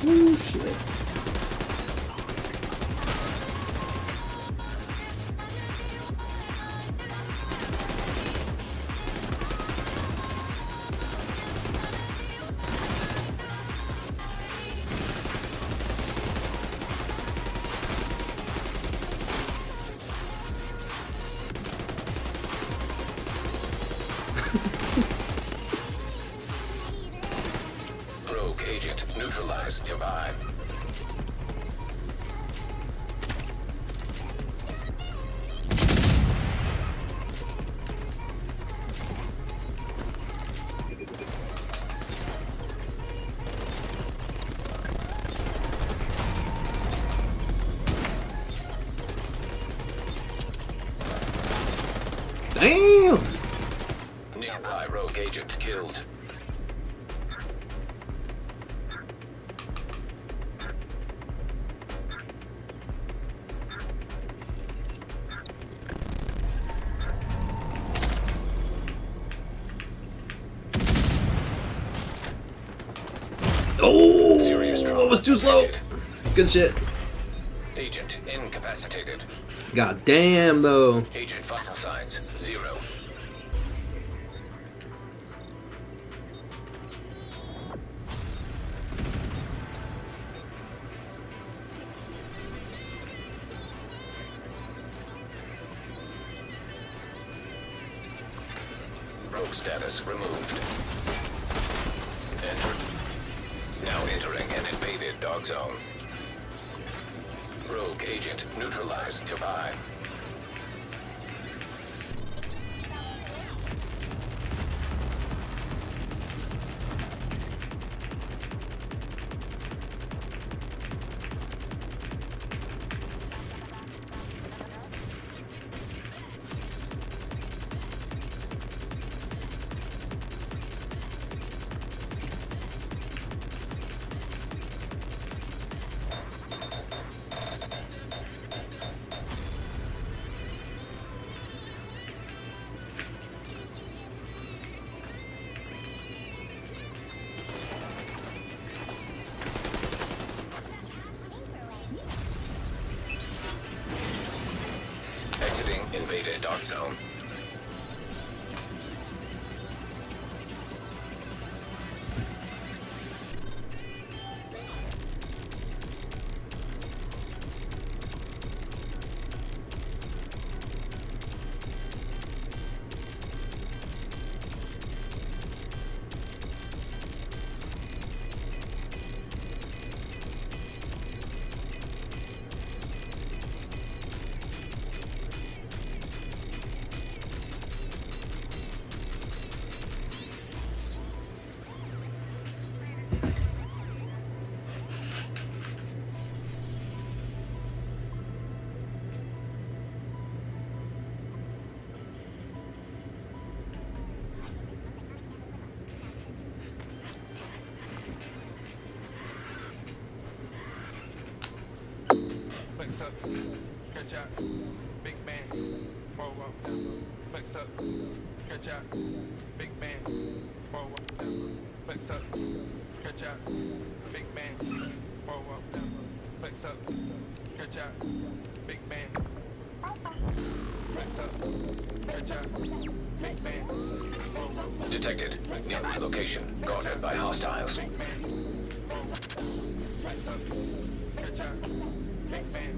Oh shit. Rogue agent neutralized nearby. Damn! Nearby rogue agent killed. Oh, it was too slow. Good shit. Agent incapacitated. God damn though. Agent vital signs 0. Rogue status removed. Entered. Now entering an invaded dark zone. Rogue agent neutralized nearby. Exiting invaded dark zone. stretch out, big man, whoa, whoa, flex up, stretch out, big man, whoa, whoa, flex up, stretch out, big man, whoa, whoa, flex up, stretch out, big man, flex up, stretch out, big man, whoa, whoa. Detected. Nearby location. Guarded by hostiles. Flex up, stretch out, big man,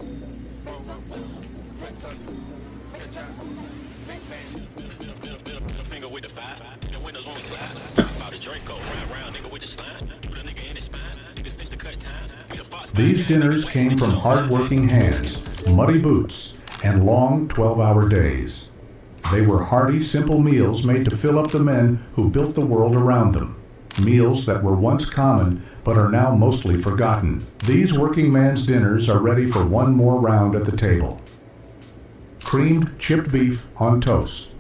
whoa, whoa, flex up, stretch out, big man. Middle finger with the five. The windows won't slide. About a Draco. Round nigga with the slime. Put a nigga in his spine. Niggas fix the cut time. These dinners came from hard-working hands, muddy boots, and long 12-hour days. They were hearty, simple meals made to fill up the men who built the world around them. Meals that were once common, but are now mostly forgotten. These working man's dinners are ready for one more round at the table. Creamed chipped beef on toast.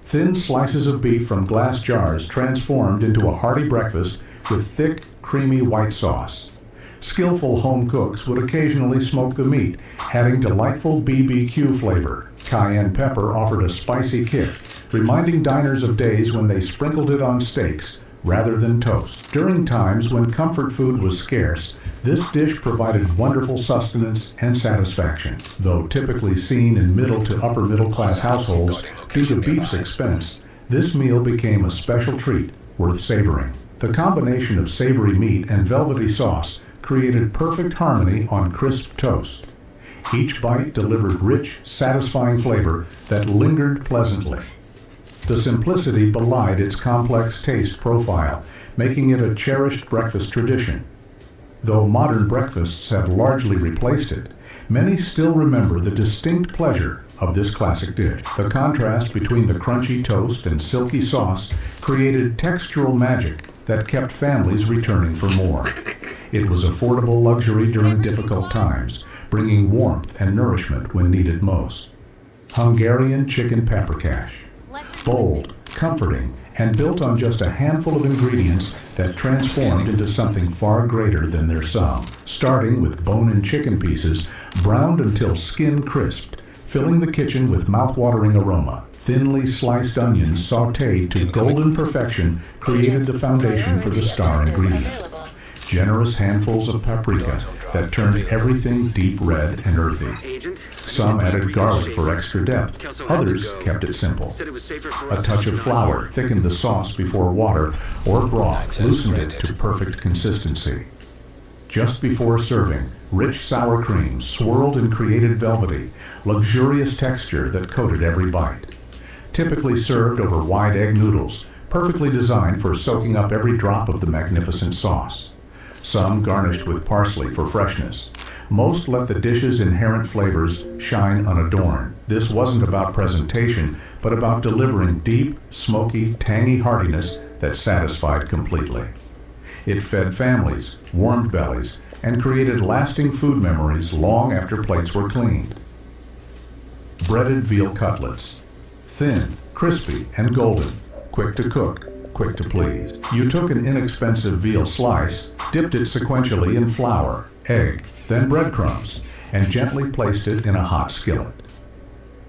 Thin slices of beef from glass jars transformed into a hearty breakfast with thick, creamy white sauce. Skillful home cooks would occasionally smoke the meat, adding delightful BBQ flavor. Cayenne pepper offered a spicy kick, reminding diners of days when they sprinkled it on steaks rather than toast. During times when comfort food was scarce, this dish provided wonderful sustenance and satisfaction. Though typically seen in middle to upper middle class households due to beef's expense, this meal became a special treat worth savoring. The combination of savory meat and velvety sauce created perfect harmony on crisp toast. Each bite delivered rich, satisfying flavor that lingered pleasantly. The simplicity belied its complex taste profile, making it a cherished breakfast tradition. Though modern breakfasts have largely replaced it, many still remember the distinct pleasure of this classic dish. The contrast between the crunchy toast and silky sauce created textural magic that kept families returning for more. It was affordable luxury during difficult times, bringing warmth and nourishment when needed most. Hungarian chicken paprikash. Bold, comforting, and built on just a handful of ingredients that transformed into something far greater than their sum. Starting with bone-in chicken pieces, browned until skin crisped, filling the kitchen with mouth-watering aroma. Thinly sliced onions sautéed to golden perfection created the foundation for the star ingredient. Generous handfuls of paprika that turned everything deep red and earthy. Some added garlic for extra depth, others kept it simple. A touch of flour thickened the sauce before water or broth loosened it to perfect consistency. Just before serving, rich sour cream swirled and created velvety, luxurious texture that coated every bite. Typically served over wide egg noodles, perfectly designed for soaking up every drop of the magnificent sauce. Some garnished with parsley for freshness. Most let the dish's inherent flavors shine unadorned. This wasn't about presentation, but about delivering deep, smoky, tangy heartiness that satisfied completely. It fed families, warmed bellies, and created lasting food memories long after plates were cleaned. Breaded veal cutlets. Thin, crispy, and golden, quick to cook, quick to please. You took an inexpensive veal slice, dipped it sequentially in flour, egg, then breadcrumbs, and gently placed it in a hot skillet.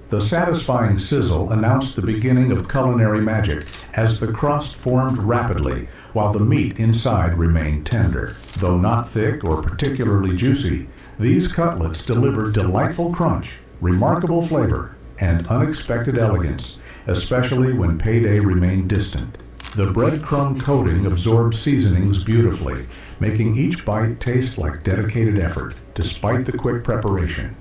The satisfying sizzle announced the beginning of culinary magic as the crust formed rapidly while the meat inside remained tender. Though not thick or particularly juicy, these cutlets delivered delightful crunch, remarkable flavor, and unexpected elegance, especially when payday remained distant. The breadcrumb coating absorbed seasonings beautifully, making each bite taste like dedicated effort, despite the quick preparation.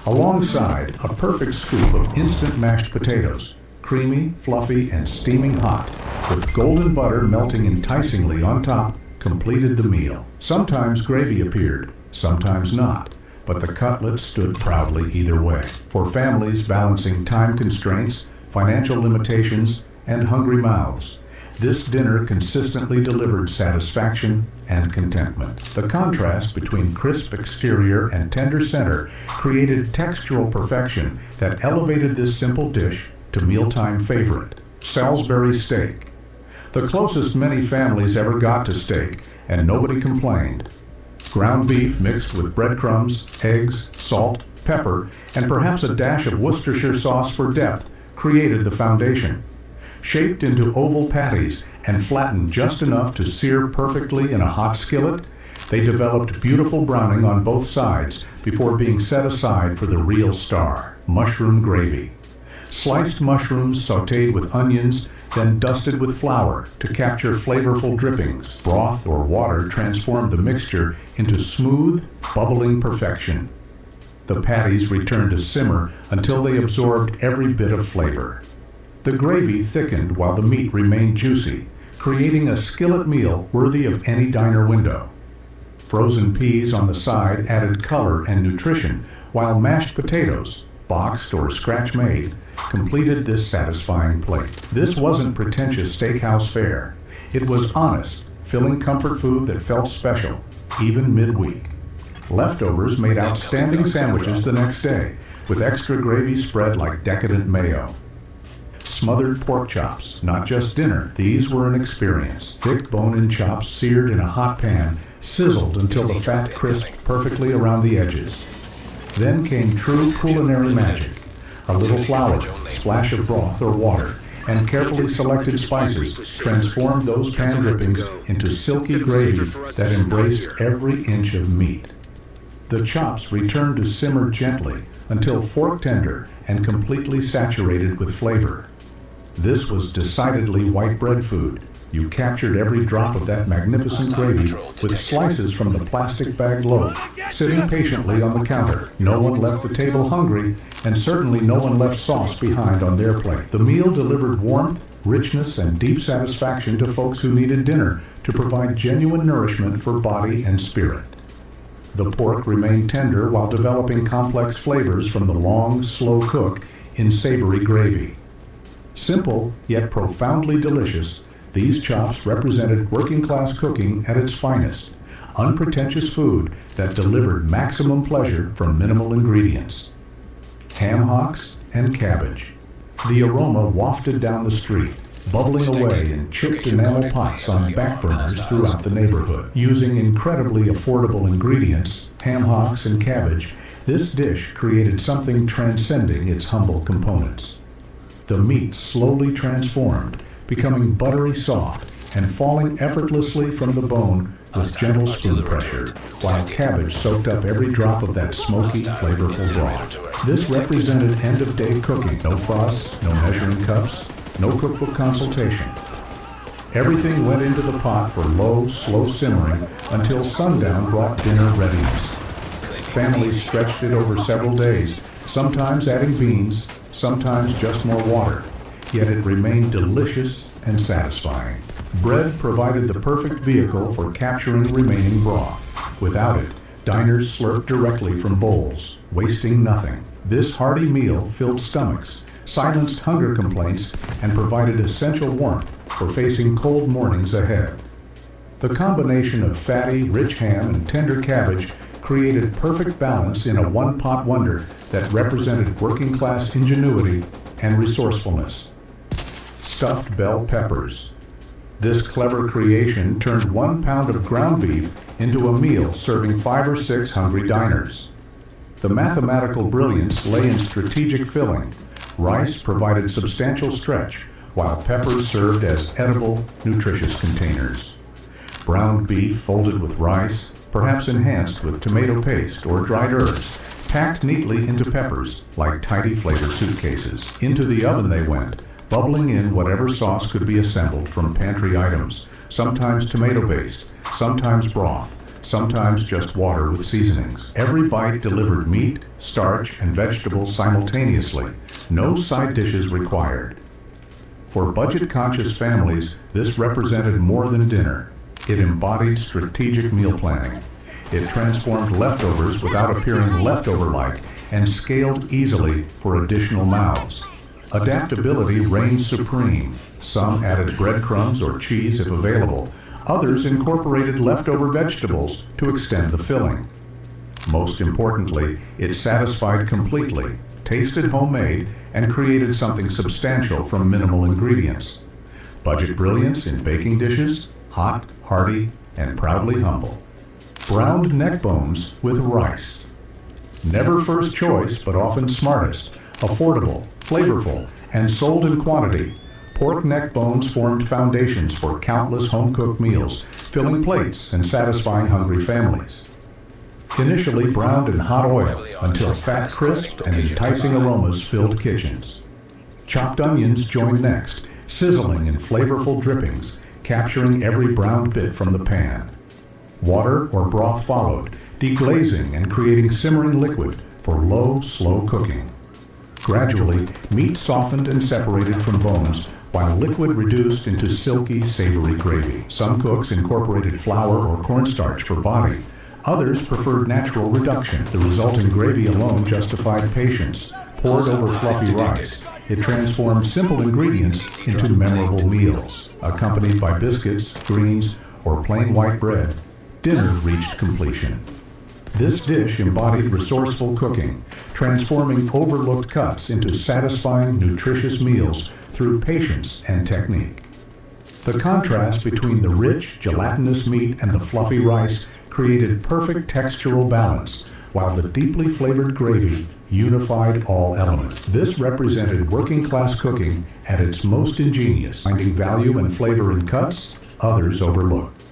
Alongside, a perfect scoop of instant mashed potatoes, creamy, fluffy, and steaming hot, with golden butter melting enticingly on top, completed the meal. Sometimes gravy appeared, sometimes not, but the cutlets stood proudly either way. For families balancing time constraints, financial limitations, and hungry mouths, this dinner consistently delivered satisfaction and contentment. The contrast between crisp exterior and tender center created textural perfection that elevated this simple dish to mealtime favorite, Salisbury steak. The closest many families ever got to steak, and nobody complained. Ground beef mixed with breadcrumbs, eggs, salt, pepper, and perhaps a dash of Worcestershire sauce for depth created the foundation. Shaped into oval patties and flattened just enough to sear perfectly in a hot skillet, they developed beautiful browning on both sides before being set aside for the real star, mushroom gravy. Sliced mushrooms sautéed with onions, then dusted with flour to capture flavorful drippings. Broth or water transformed the mixture into smooth, bubbling perfection. The patties returned to simmer until they absorbed every bit of flavor. The gravy thickened while the meat remained juicy, creating a skillet meal worthy of any diner window. Frozen peas on the side added color and nutrition, while mashed potatoes, boxed or scratch-made, completed this satisfying plate. This wasn't pretentious steakhouse fare. It was honest, filling comfort food that felt special, even midweek. Leftovers made outstanding sandwiches the next day, with extra gravy spread like decadent mayo. Smothered pork chops, not just dinner, these were an experience. Thick bone-in chops seared in a hot pan, sizzled until the fat crisped perfectly around the edges. Then came true culinary magic. A little flour, splash of broth or water, and carefully selected spices transformed those pan drippings into silky gravy that embraced every inch of meat. The chops returned to simmer gently until fork tender and completely saturated with flavor. This was decidedly white bread food. You captured every drop of that magnificent gravy with slices from the plastic bag loaf, sitting patiently on the counter. No one left the table hungry, and certainly no one left sauce behind on their plate. The meal delivered warmth, richness, and deep satisfaction to folks who needed dinner to provide genuine nourishment for body and spirit. The pork remained tender while developing complex flavors from the long, slow cook in savory gravy. Simple, yet profoundly delicious, these chops represented working-class cooking at its finest, unpretentious food that delivered maximum pleasure from minimal ingredients. Ham hocks and cabbage. The aroma wafted down the street, bubbling away in chipped enamel pots on back burners throughout the neighborhood. Using incredibly affordable ingredients, ham hocks and cabbage, this dish created something transcending its humble components. The meat slowly transformed, becoming buttery soft and falling effortlessly from the bone with gentle spoon pressure, while cabbage soaked up every drop of that smoky, flavorful broth. This represented end-of-day cooking. No fuss, no measuring cups, no cookbook consultation. Everything went into the pot for low, slow simmering until sundown brought dinner readiness. Families stretched it over several days, sometimes adding beans, sometimes just more water, yet it remained delicious and satisfying. Bread provided the perfect vehicle for capturing remaining broth. Without it, diners slurped directly from bowls, wasting nothing. This hearty meal filled stomachs, silenced hunger complaints, and provided essential warmth for facing cold mornings ahead. The combination of fatty, rich ham and tender cabbage created perfect balance in a one-pot wonder that represented working-class ingenuity and resourcefulness. Stuffed bell peppers. This clever creation turned 1 pound of ground beef into a meal serving 5 or 6 hungry diners. The mathematical brilliance lay in strategic filling. Rice provided substantial stretch, while peppers served as edible, nutritious containers. Browned beef folded with rice, perhaps enhanced with tomato paste or dried herbs, packed neatly into peppers like tidy flavor suitcases. Into the oven they went, bubbling in whatever sauce could be assembled from pantry items, sometimes tomato-based, sometimes broth, sometimes just water with seasonings. Every bite delivered meat, starch, and vegetables simultaneously, no side dishes required. For budget-conscious families, this represented more than dinner. It embodied strategic meal planning. It transformed leftovers without appearing leftover-like and scaled easily for additional mouths. Adaptability reigned supreme. Some added breadcrumbs or cheese if available. Others incorporated leftover vegetables to extend the filling. Most importantly, it satisfied completely, tasted homemade, and created something substantial from minimal ingredients. Budget brilliance in baking dishes, hot, hearty, and proudly humble. Browned neck bones with rice. Never first choice, but often smartest, affordable, flavorful, and sold in quantity, pork neck bones formed foundations for countless home-cooked meals, filling plates and satisfying hungry families. Initially browned in hot oil until fat crisped and enticing aromas filled kitchens. Chopped onions joined next, sizzling in flavorful drippings, capturing every browned bit from the pan. Water or broth followed, deglazing and creating simmering liquid for low, slow cooking. Gradually, meat softened and separated from bones, while liquid reduced into silky, savory gravy. Some cooks incorporated flour or cornstarch for body. Others preferred natural reduction. The resulting gravy alone justified patience. Poured over fluffy rice, it transformed simple ingredients into memorable meals. Accompanied by biscuits, greens, or plain white bread, dinner reached completion. This dish embodied resourceful cooking, transforming overlooked cuts into satisfying, nutritious meals through patience and technique. The contrast between the rich, gelatinous meat and the fluffy rice created perfect textural balance, while the deeply flavored gravy unified all elements. This represented working-class cooking at its most ingenious, finding value and flavor in cuts others overlooked.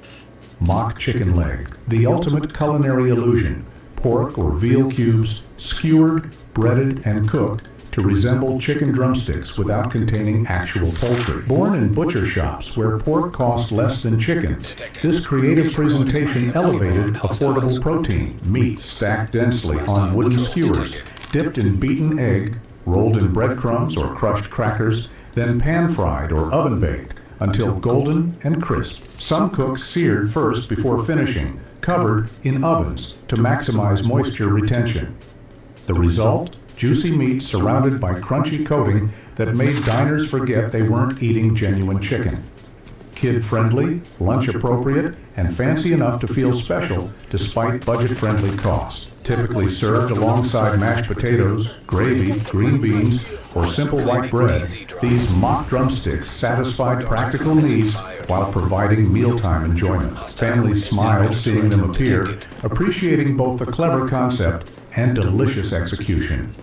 Mock chicken leg, the ultimate culinary illusion, pork or veal cubes skewered, breaded, and cooked to resemble chicken drumsticks without containing actual poultry. Born in butcher shops where pork cost less than chicken, this creative presentation elevated affordable protein, meat stacked densely on wooden skewers, dipped in beaten egg, rolled in breadcrumbs or crushed crackers, then pan-fried or oven-baked until golden and crisp. Some cooks seared first before finishing, covered in ovens to maximize moisture retention. The result? Juicy meat surrounded by crunchy coating that made diners forget they weren't eating genuine chicken. Kid-friendly, lunch-appropriate, and fancy enough to feel special despite budget-friendly cost. Typically served alongside mashed potatoes, gravy, green beans, or simple white bread, these mock drumsticks satisfied practical needs while providing mealtime enjoyment. Families smiled seeing them appear, appreciating both the clever concept and delicious execution.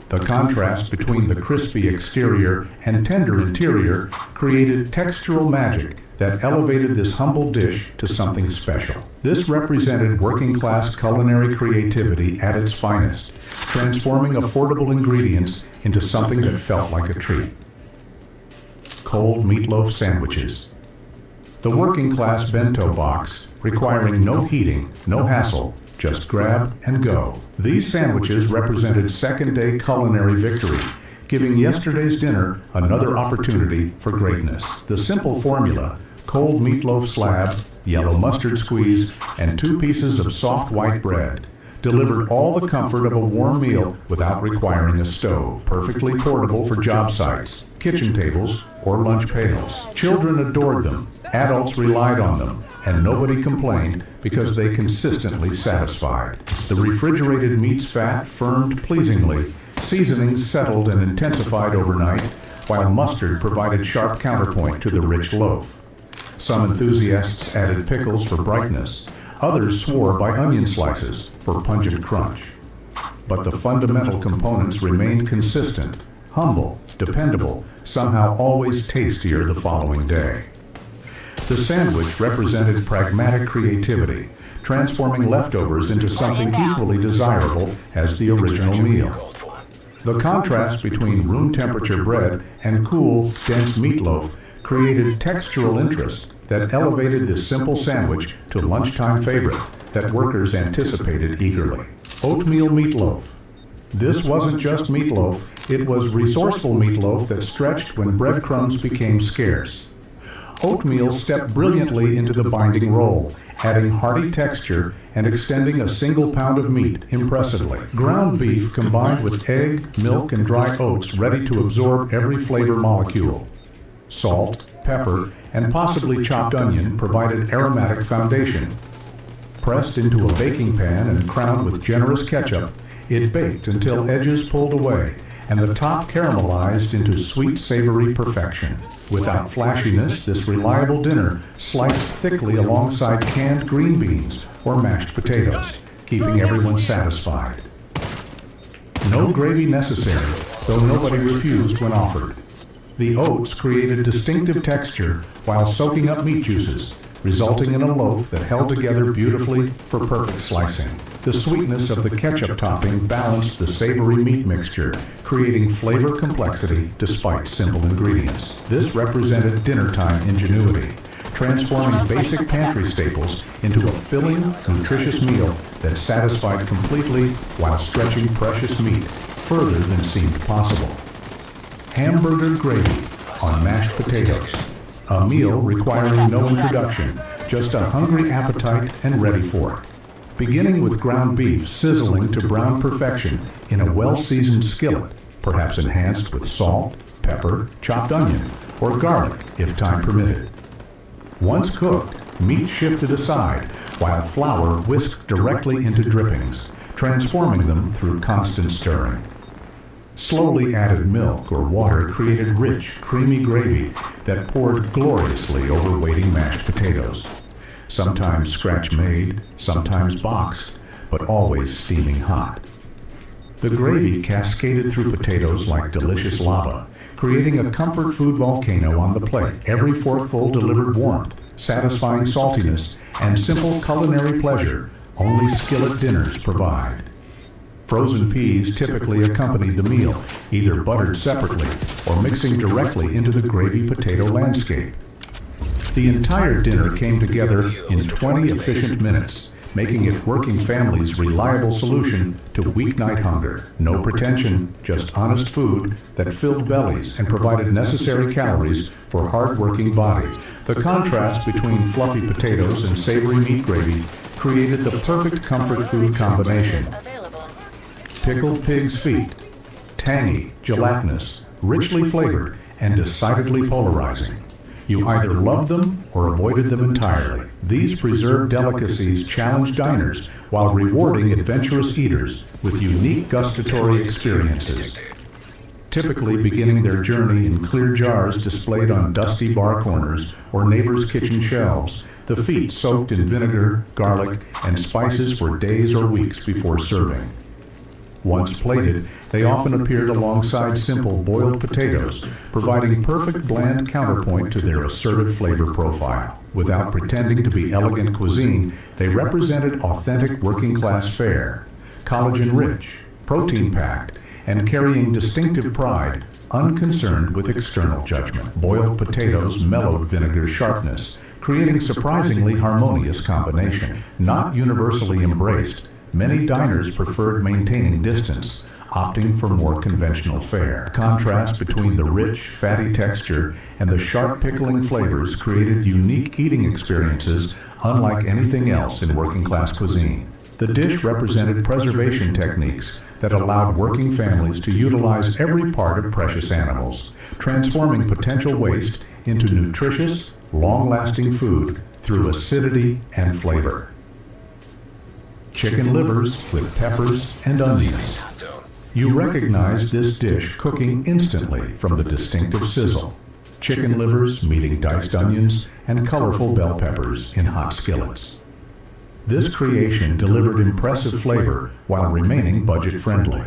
The contrast between the crispy exterior and tender interior created textural magic that elevated this humble dish to something special. This represented working-class culinary creativity at its finest, transforming affordable ingredients into something that felt like a treat. Cold meatloaf sandwiches. The working-class bento box, requiring no heating, no hassle, just grab and go. These sandwiches represented second-day culinary victory, giving yesterday's dinner another opportunity for greatness. The simple formula, cold meatloaf slab, yellow mustard squeeze, and 2 pieces of soft white bread, delivered all the comfort of a warm meal without requiring a stove. Perfectly portable for job sites, kitchen tables, or lunch pails. Children adored them, adults relied on them, and nobody complained because they consistently satisfied. The refrigerated meat's fat firmed pleasingly, seasonings settled and intensified overnight, while mustard provided sharp counterpoint to the rich loaf. Some enthusiasts added pickles for brightness, others swore by onion slices for pungent crunch. But the fundamental components remained consistent, humble, dependable, somehow always tastier the following day. The sandwich represented pragmatic creativity, transforming leftovers into something equally desirable as the original meal. The contrast between room temperature bread and cool, dense meatloaf created textural interest that elevated this simple sandwich to lunchtime favorite that workers anticipated eagerly. Oatmeal meatloaf. This wasn't just meatloaf, it was resourceful meatloaf that stretched when breadcrumbs became scarce. Oatmeal stepped brilliantly into the binding role, adding hearty texture and extending a single pound of meat impressively. Ground beef combined with egg, milk, and dry oats ready to absorb every flavor molecule. Salt, pepper, and possibly chopped onion provided aromatic foundation. Pressed into a baking pan and crowned with generous ketchup, it baked until edges pulled away and the top caramelized into sweet, savory perfection. Without flashiness, this reliable dinner sliced thickly alongside canned green beans or mashed potatoes, keeping everyone satisfied. No gravy necessary, though nobody refused when offered. The oats created distinctive texture while soaking up meat juices, resulting in a loaf that held together beautifully for perfect slicing. The sweetness of the ketchup topping balanced the savory meat mixture, creating flavor complexity despite simple ingredients. This represented dinnertime ingenuity, transforming basic pantry staples into a filling, nutritious meal that satisfied completely while stretching precious meat further than seemed possible. Hamburger gravy on mashed potatoes. A meal requiring no introduction, just a hungry appetite and ready for it. Beginning with ground beef sizzling to brown perfection in a well-seasoned skillet, perhaps enhanced with salt, pepper, chopped onion, or garlic if time permitted. Once cooked, meat shifted aside while flour whisked directly into drippings, transforming them through constant stirring. Slowly added milk or water created rich, creamy gravy that poured gloriously over waiting mashed potatoes. Sometimes scratch-made, sometimes boxed, but always steaming hot. The gravy cascaded through potatoes like delicious lava, creating a comfort food volcano on the plate. Every forkful delivered warmth, satisfying saltiness, and simple culinary pleasure only skillet dinners provide. Frozen peas typically accompanied the meal, either buttered separately or mixing directly into the gravy potato landscape. The entire dinner came together in 20 efficient minutes, making it working families' reliable solution to weeknight hunger. No pretension, just honest food that filled bellies and provided necessary calories for hard-working bodies. The contrast between fluffy potatoes and savory meat gravy created the perfect comfort food combination. Pickled pig's feet, tangy, gelatinous, richly flavored, and decidedly polarizing. You either loved them or avoided them entirely. These preserved delicacies challenged diners while rewarding adventurous eaters with unique gustatory experiences. Typically beginning their journey in clear jars displayed on dusty bar corners or neighbors' kitchen shelves, the feet soaked in vinegar, garlic, and spices for days or weeks before serving. Once plated, they often appeared alongside simple boiled potatoes, providing perfect bland counterpoint to their assertive flavor profile. Without pretending to be elegant cuisine, they represented authentic working-class fare, collagen-rich, protein-packed, and carrying distinctive pride, unconcerned with external judgment. Boiled potatoes mellowed vinegar's sharpness, creating surprisingly harmonious combination. Not universally embraced, many diners preferred maintaining distance, opting for more conventional fare. Contrast between the rich, fatty texture and the sharp pickling flavors created unique eating experiences unlike anything else in working-class cuisine. The dish represented preservation techniques that allowed working families to utilize every part of precious animals, transforming potential waste into nutritious, long-lasting food through acidity and flavor. Chicken livers with peppers and onions. You recognize this dish cooking instantly from the distinctive sizzle. Chicken livers meeting diced onions and colorful bell peppers in hot skillets. This creation delivered impressive flavor while remaining budget-friendly.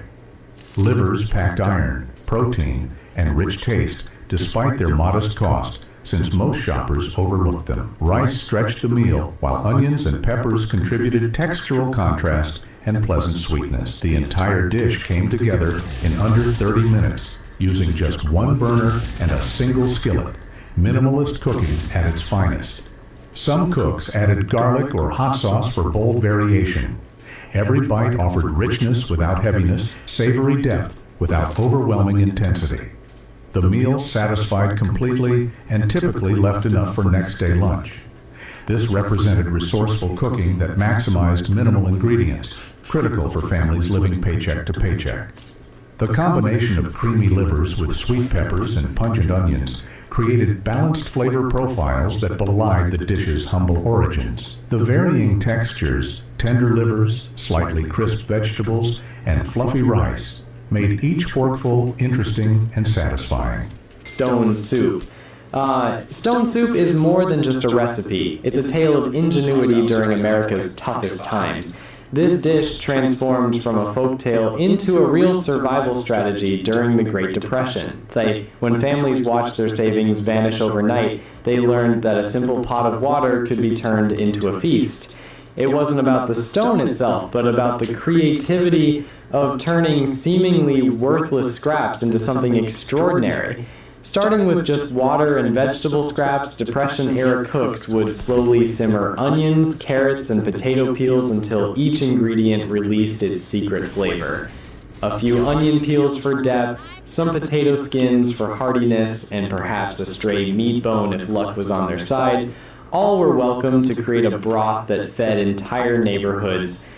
Livers packed iron, protein, and rich taste despite their modest cost, since most shoppers overlooked them. Rice stretched the meal, while onions and peppers contributed textural contrast and pleasant sweetness. The entire dish came together in under 30 minutes, using just one burner and a single skillet, minimalist cooking at its finest. Some cooks added garlic or hot sauce for bold variation. Every bite offered richness without heaviness, savory depth without overwhelming intensity. The meal satisfied completely and typically left enough for next day lunch. This represented resourceful cooking that maximized minimal ingredients, critical for families living paycheck to paycheck. The combination of creamy livers with sweet peppers and pungent onions created balanced flavor profiles that belied the dish's humble origins. The varying textures, tender livers, slightly crisp vegetables, and fluffy rice made each forkful interesting and satisfying. Stone soup. Stone soup is more than just a recipe. It's a tale of ingenuity during America's toughest times. This dish transformed from a folktale into a real survival strategy during the Great Depression. When families watched their savings vanish overnight, they learned that a simple pot of water could be turned into a feast. It wasn't about the stone itself, but about the creativity of turning seemingly worthless scraps into something extraordinary. Starting with just water and vegetable scraps, Depression-era cooks would slowly simmer onions, carrots, and potato peels until each ingredient released its secret flavor. A few onion peels for depth, some potato skins for heartiness, and perhaps a stray meat bone if luck was on their side. All were welcome to create a broth that fed entire neighborhoods.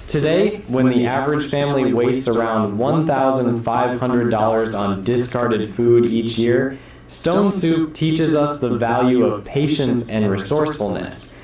Today, when the average family wastes around $1,500 on discarded food each year, Stone Soup teaches us the value of patience and resourcefulness.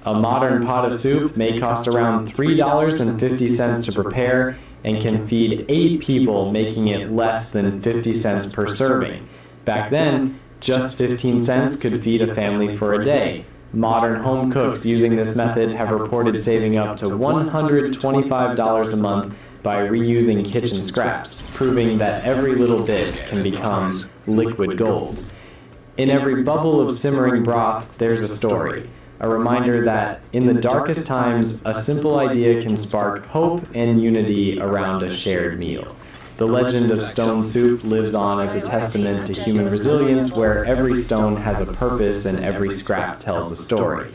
A modern pot of soup may cost around $3.50 to prepare and can feed 8 people, making it less than 50 cents per serving. Back then, just 15 cents could feed a family for a day. Modern home cooks using this method have reported saving up to $125 a month by reusing kitchen scraps, proving that every little bit can become liquid gold. In every bubble of simmering broth, there's a story, a reminder that in the darkest times, a simple idea can spark hope and unity around a shared meal. The legend of Stone Soup lives on as a testament to human resilience, where every stone has a purpose and every scrap tells a story.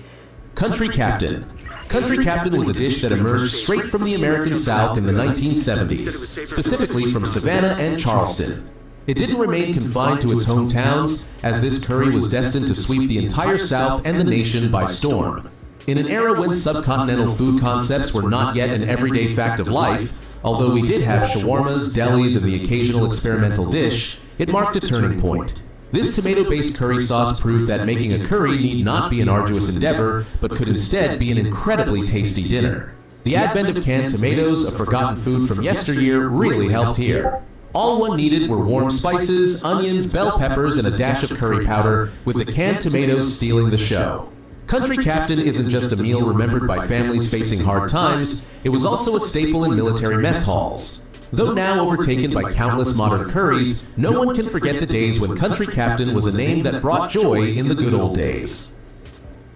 Country Captain. Country Captain was a dish that emerged straight from the American South in the 1970s, specifically from Savannah and Charleston. It didn't remain confined to its hometowns, as this curry was destined to sweep the entire South and the nation by storm. In an era when subcontinental food concepts were not yet an everyday fact of life, although we did have shawarmas, delis, and the occasional experimental dish, it marked a turning point. This tomato-based curry sauce proved that making a curry need not be an arduous endeavor, but could instead be an incredibly tasty dinner. The advent of canned tomatoes, a forgotten food from yesteryear, really helped here. All one needed were warm spices, onions, bell peppers, and a dash of curry powder, with the canned tomatoes stealing the show. Country Captain isn't just a meal remembered by families facing hard times, it was also a staple in military mess halls. Though now overtaken by countless modern curries, no one can forget the days when Country Captain was a name that brought joy in the good old days.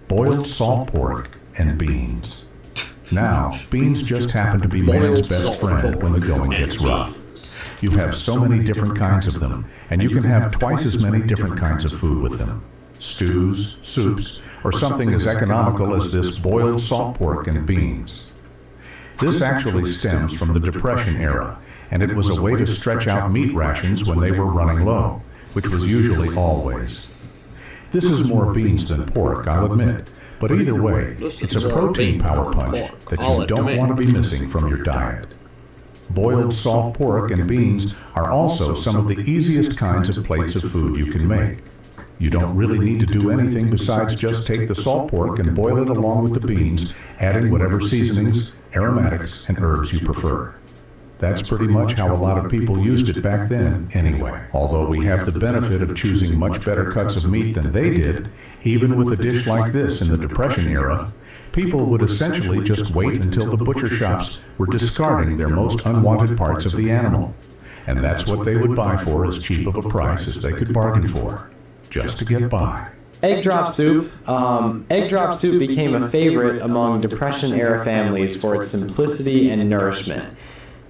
Boiled salt pork and beans. Now, beans just happen to be man's best friend when the going gets rough. You have so many different kinds of them, and you can have twice as many different kinds of food with them. Stews, soups, or something as economical as this boiled salt pork and beans. This actually stems from the Depression era, and it was a way to stretch out meat rations when they were running low, which was usually always. This is more beans than pork, I'll admit, but either way, it's a protein power punch that you don't want to be missing from your diet. Boiled salt pork and beans are also some of the easiest kinds of plates of food you can make. You don't really need to do anything besides just take the salt pork and boil it along with the beans, adding whatever seasonings, aromatics, and herbs you prefer. That's pretty much how a lot of people used it back then anyway. Although we have the benefit of choosing much better cuts of meat than they did, even with a dish like this in the Depression era, people would essentially just wait until the butcher shops were discarding their most unwanted parts of the animal. And that's what they would buy for as cheap of a price as they could bargain for, just to get by. Egg drop soup. Egg drop soup became a favorite among Depression-era families for its simplicity and nourishment.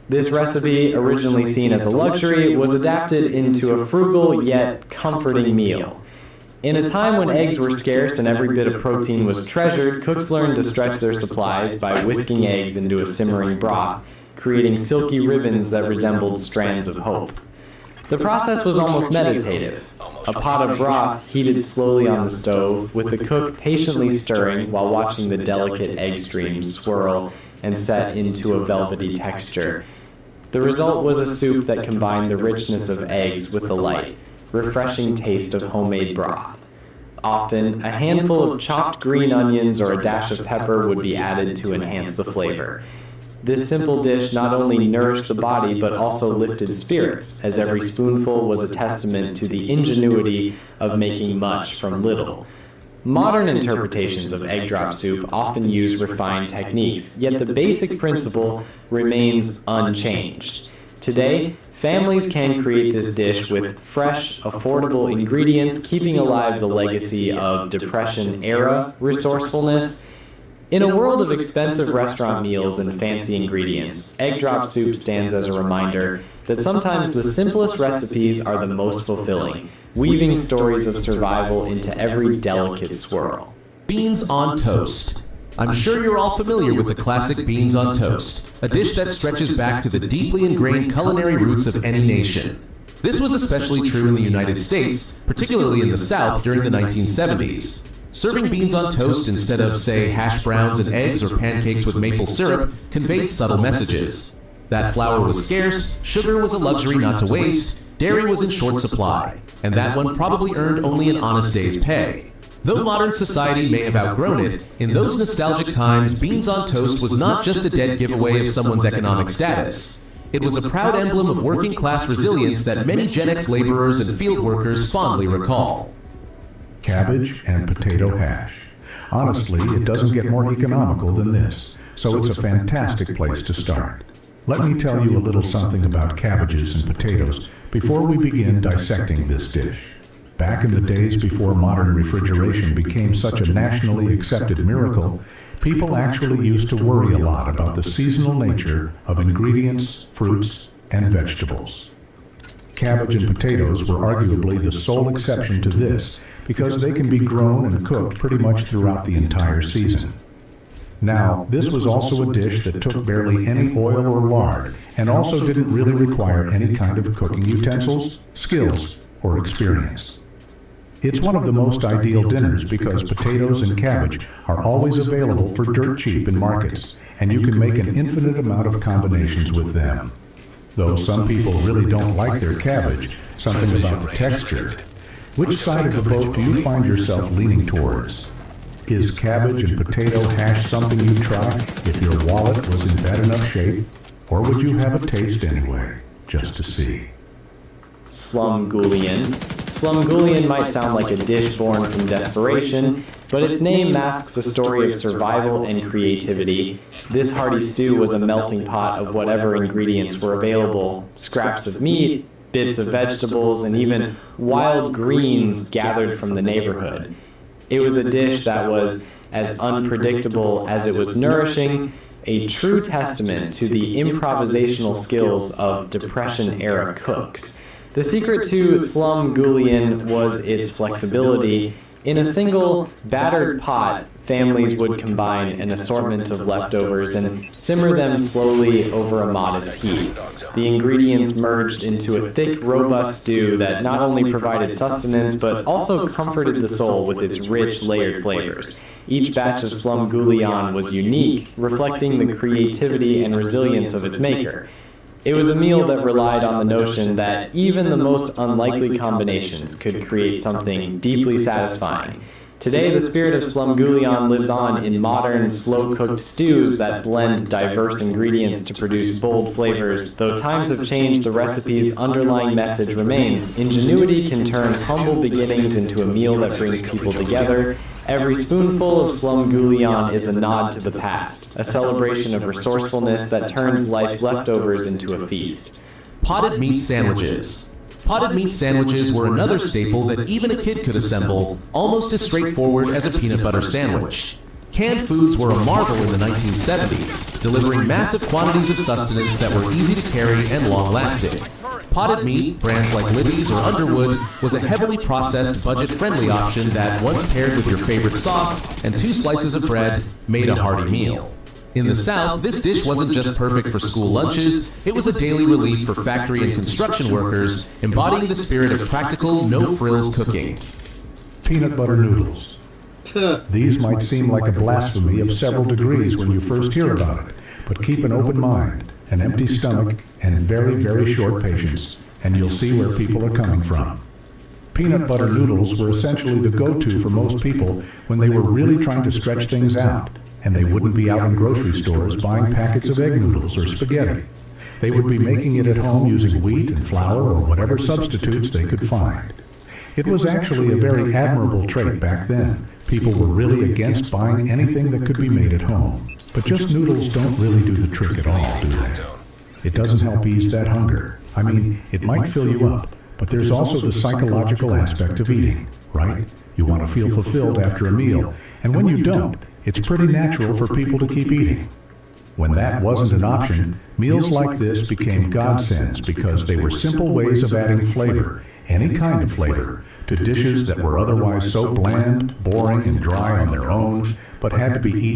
This recipe, originally seen as a luxury, was adapted into a frugal yet comforting meal. In a time when eggs were scarce and every bit of protein was treasured, cooks learned to stretch their supplies by whisking eggs into a simmering broth, creating silky ribbons that resembled strands of hope. The process was almost meditative. A pot of broth heated slowly on the stove, with the cook patiently stirring while watching the delicate egg streams swirl and set into a velvety texture. The result was a soup that combined the richness of eggs with the light, refreshing taste of homemade broth. Often, a handful of chopped green onions or a dash of pepper would be added to enhance the flavor. This simple dish not only nourished the body but also lifted spirits, as every spoonful was a testament to the ingenuity of making much from little. Modern interpretations of egg drop soup often use refined techniques, yet the basic principle remains unchanged. Today, families can create this dish with fresh, affordable ingredients, keeping alive the legacy of Depression-era resourcefulness. In a world of expensive restaurant meals and fancy ingredients, egg drop soup stands as a reminder that sometimes the simplest recipes are the most fulfilling, weaving stories of survival into every delicate swirl. Beans on toast. I'm sure you're all familiar with the classic beans on toast, a dish that stretches back to the deeply ingrained culinary roots of any nation. This was especially true in the United States, particularly in the South during the 1970s. Serving beans on toast instead of, say, hash browns and eggs or pancakes with maple syrup conveyed subtle messages. That flour was scarce, sugar was a luxury not to waste, dairy was in short supply, and that one probably earned only an honest day's pay. Though modern society may have outgrown it, in those nostalgic times, beans on toast was not just a dead giveaway of someone's economic status. It was a proud emblem of working-class resilience that many Gen X laborers and field workers fondly recall. Cabbage and potato hash. Honestly, it doesn't get more economical than this, so it's a fantastic place to start. Let me tell you a little something about cabbages and potatoes before we begin dissecting this dish. Back in the days before modern refrigeration became such a nationally accepted miracle, people actually used to worry a lot about the seasonal nature of ingredients, fruits, and vegetables. Cabbage and potatoes were arguably the sole exception to this, because they can be grown and cooked pretty much throughout the entire season. Now, this was also a dish that took barely any oil or lard, and also didn't really require any kind of cooking utensils, skills, or experience. It's one of the most ideal dinners because potatoes and cabbage are always available for dirt cheap in markets, and you can make an infinite amount of combinations with them. Though some people really don't like their cabbage, something about the texture. Which side of the boat do you find yourself leaning towards? Is cabbage and potato hash something you'd try if your wallet was in bad enough shape? Or would you have a taste anyway, just to see? Slumgullion. Slumgullion might sound like a dish born from desperation, but its name masks a story of survival and creativity. This hearty stew was a melting pot of whatever ingredients were available: scraps of meat, bits of vegetables, and even wild greens gathered from the neighborhood. It was a dish that was as unpredictable as it was nourishing, a true testament to the improvisational skills of Depression-era cooks. The secret to Slumgullion was its flexibility. In a single, battered pot, families would combine an assortment of leftovers and simmer them slowly over a modest heat. The ingredients merged into a thick, robust stew that not only provided sustenance but also comforted the soul with its rich, layered flavors. Each batch of Slumgullion was unique, reflecting the creativity and resilience of its maker. It was a meal that relied on the notion that even the most unlikely combinations could create something deeply satisfying. Today, the spirit of Slumgullion lives on in modern, slow-cooked stews that blend diverse ingredients to produce bold flavors. Though times have changed, the recipe's underlying message remains. Ingenuity can turn humble beginnings into a meal that brings people together. Every spoonful of Slumgullion is a nod to the past, a celebration of resourcefulness that turns life's leftovers into a feast. Potted meat sandwiches. Potted meat sandwiches were another staple that even a kid could assemble, almost as straightforward as a peanut butter sandwich. Canned foods were a marvel in the 1970s, delivering massive quantities of sustenance that were easy to carry and long-lasting. Potted meat, brands like Libby's or Underwood, was a heavily processed, budget-friendly option that, once paired with your favorite sauce and 2 slices of bread, made a hearty meal. In the South, this dish wasn't just perfect for school lunches, it was a daily relief for factory and construction workers, embodying the spirit of practical, no-frills cooking. Peanut butter noodles. These might seem like a blasphemy of several degrees when you first hear about it, but keep an open mind, an empty stomach, and very, very short patience, and you'll see where people are coming from. Peanut butter noodles were essentially the go-to for most people when they were really trying to stretch things out, and they wouldn't be out in grocery stores buying packets of egg noodles or spaghetti. They would be making it at home using wheat and flour or whatever substitutes they could find. It was actually a very admirable trait back then, People were really against buying anything that could be made at home. But just noodles don't really do the trick at all, do they? It doesn't help ease that hunger. I mean, it might fill you up, but there's also the psychological aspect of eating, right? You want to feel fulfilled after a meal, and when you don't, it's pretty natural for people to keep eating. When that wasn't an option, meals like this became godsends because they were simple ways of adding flavor, any kind of flavor, to dishes that were otherwise so bland, boring, and dry on their own, but had to be eaten